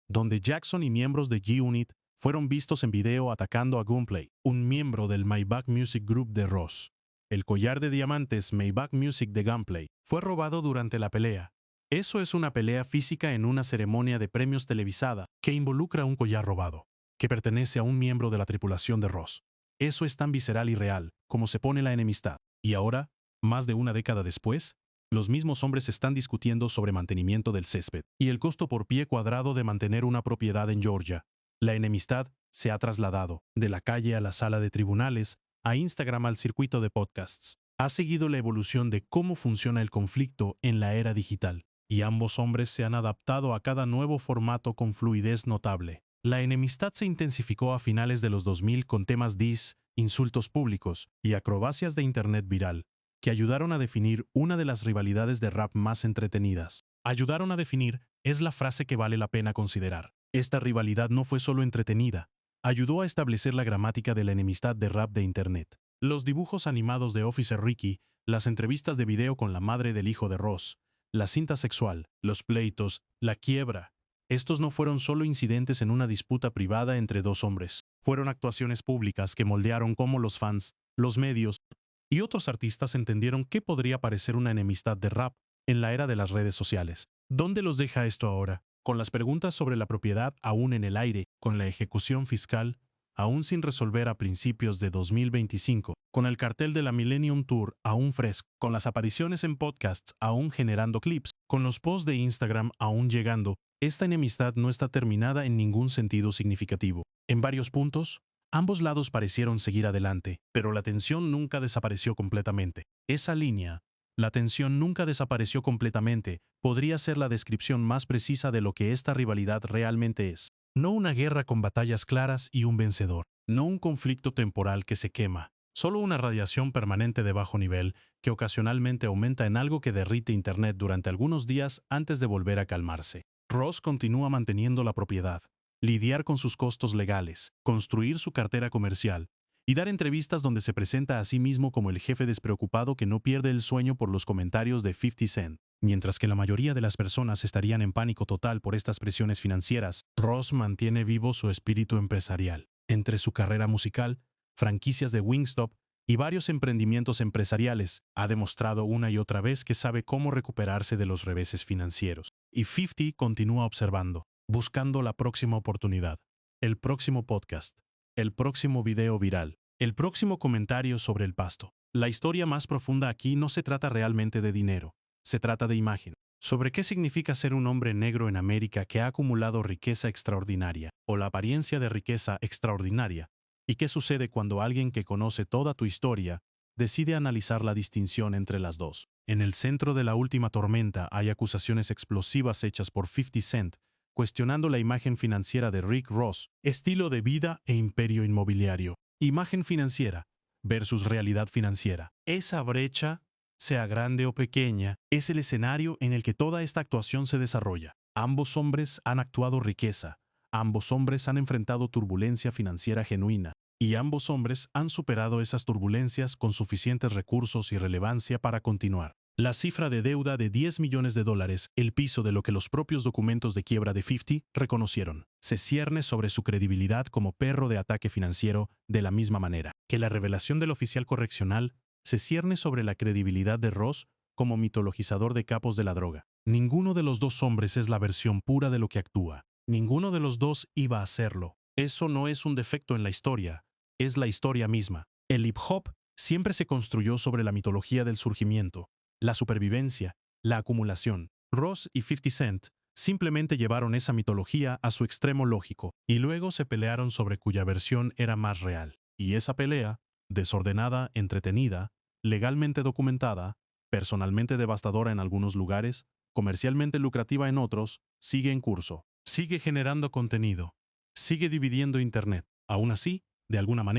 donde Jackson y miembros de G-Unit fueron vistos en video atacando a Gunplay, un miembro del Maybach Music Group de Ross. El collar de diamantes Maybach Music de Gunplay fue robado durante la pelea. Eso es una pelea física en una ceremonia de premios televisada que involucra un collar robado, que pertenece a un miembro de la tripulación de Ross. Eso es tan visceral y real como se pone la enemistad. Y ahora, más de una década después, los mismos hombres están discutiendo sobre mantenimiento del césped y el costo por pie cuadrado de mantener una propiedad en Georgia. La enemistad se ha trasladado de la calle a la sala de tribunales, a Instagram al circuito de podcasts. Ha seguido la evolución de cómo funciona el conflicto en la era digital, y ambos hombres se han adaptado a cada nuevo formato con fluidez notable. La enemistad se intensificó a finales de los 2000 con temas diss, insultos públicos y acrobacias de internet viral, que ayudaron a definir una de las rivalidades de rap más entretenidas. Ayudaron a definir es la frase que vale la pena considerar. Esta rivalidad no fue solo entretenida, ayudó a establecer la gramática de la enemistad de rap de Internet. Los dibujos animados de Officer Ricky, las entrevistas de video con la madre del hijo de Ross, la cinta sexual, los pleitos, la quiebra. Estos no fueron solo incidentes en una disputa privada entre dos hombres. Fueron actuaciones públicas que moldearon cómo los fans, los medios y otros artistas entendieron qué podría parecer una enemistad de rap en la era de las redes sociales. ¿Dónde los deja esto ahora? Con las preguntas sobre la propiedad aún en el aire, con la ejecución fiscal aún sin resolver a principios de 2025, con el cartel de la Millennium Tour aún fresco, con las apariciones en podcasts aún generando clips, con los posts de Instagram aún llegando, esta enemistad no está terminada en ningún sentido significativo. En varios puntos, ambos lados parecieron seguir adelante, pero la tensión nunca desapareció completamente. Esa línea, la tensión nunca desapareció completamente, podría ser la descripción más precisa de lo que esta rivalidad realmente es. No una guerra con batallas claras y un vencedor, no un conflicto temporal que se quema, solo una radiación permanente de bajo nivel que ocasionalmente aumenta en algo que derrite Internet durante algunos días antes de volver a calmarse. Ross continúa manteniendo la propiedad, lidiar con sus costos legales, construir su cartera comercial y dar entrevistas donde se presenta a sí mismo como el jefe despreocupado que no pierde el sueño por los comentarios de 50 Cent. Mientras que la mayoría de las personas estarían en pánico total por estas presiones financieras, Ross mantiene vivo su espíritu empresarial. Entre su carrera musical, franquicias de Wingstop y varios emprendimientos empresariales, ha demostrado una y otra vez que sabe cómo recuperarse de los reveses financieros. Y 50 continúa observando, buscando la próxima oportunidad, el próximo podcast, el próximo video viral, el próximo comentario sobre el pasto. La historia más profunda aquí no se trata realmente de dinero, se trata de imagen. Sobre qué significa ser un hombre negro en América que ha acumulado riqueza extraordinaria, o la apariencia de riqueza extraordinaria, y qué sucede cuando alguien que conoce toda tu historia decide analizar la distinción entre las dos. En el centro de la última tormenta hay acusaciones explosivas hechas por 50 Cent, cuestionando la imagen financiera de Rick Ross, estilo de vida e imperio inmobiliario. Imagen financiera versus realidad financiera. Esa brecha, sea grande o pequeña, es el escenario en el que toda esta actuación se desarrolla. Ambos hombres han actuado riqueza, ambos hombres han enfrentado turbulencia financiera genuina, y ambos hombres han superado esas turbulencias con suficientes recursos y relevancia para continuar. La cifra de deuda de $10 millones, el piso de lo que los propios documentos de quiebra de 50 reconocieron, se cierne sobre su credibilidad como perro de ataque financiero de la misma manera que la revelación del oficial correccional se cierne sobre la credibilidad de Ross como mitologizador de capos de la droga. Ninguno de los dos hombres es la versión pura de lo que actúa. Ninguno de los dos iba a hacerlo. Eso no es un defecto en la historia, es la historia misma. El hip hop siempre se construyó sobre la mitología del surgimiento. la supervivencia, la acumulación. Ross y 50 Cent simplemente llevaron esa mitología a su extremo lógico y luego se pelearon sobre cuya versión era más real. Y esa pelea, desordenada, entretenida, legalmente documentada, personalmente devastadora en algunos lugares, comercialmente lucrativa en otros, sigue en curso. Sigue generando contenido. Sigue dividiendo Internet. Aún así, de alguna manera,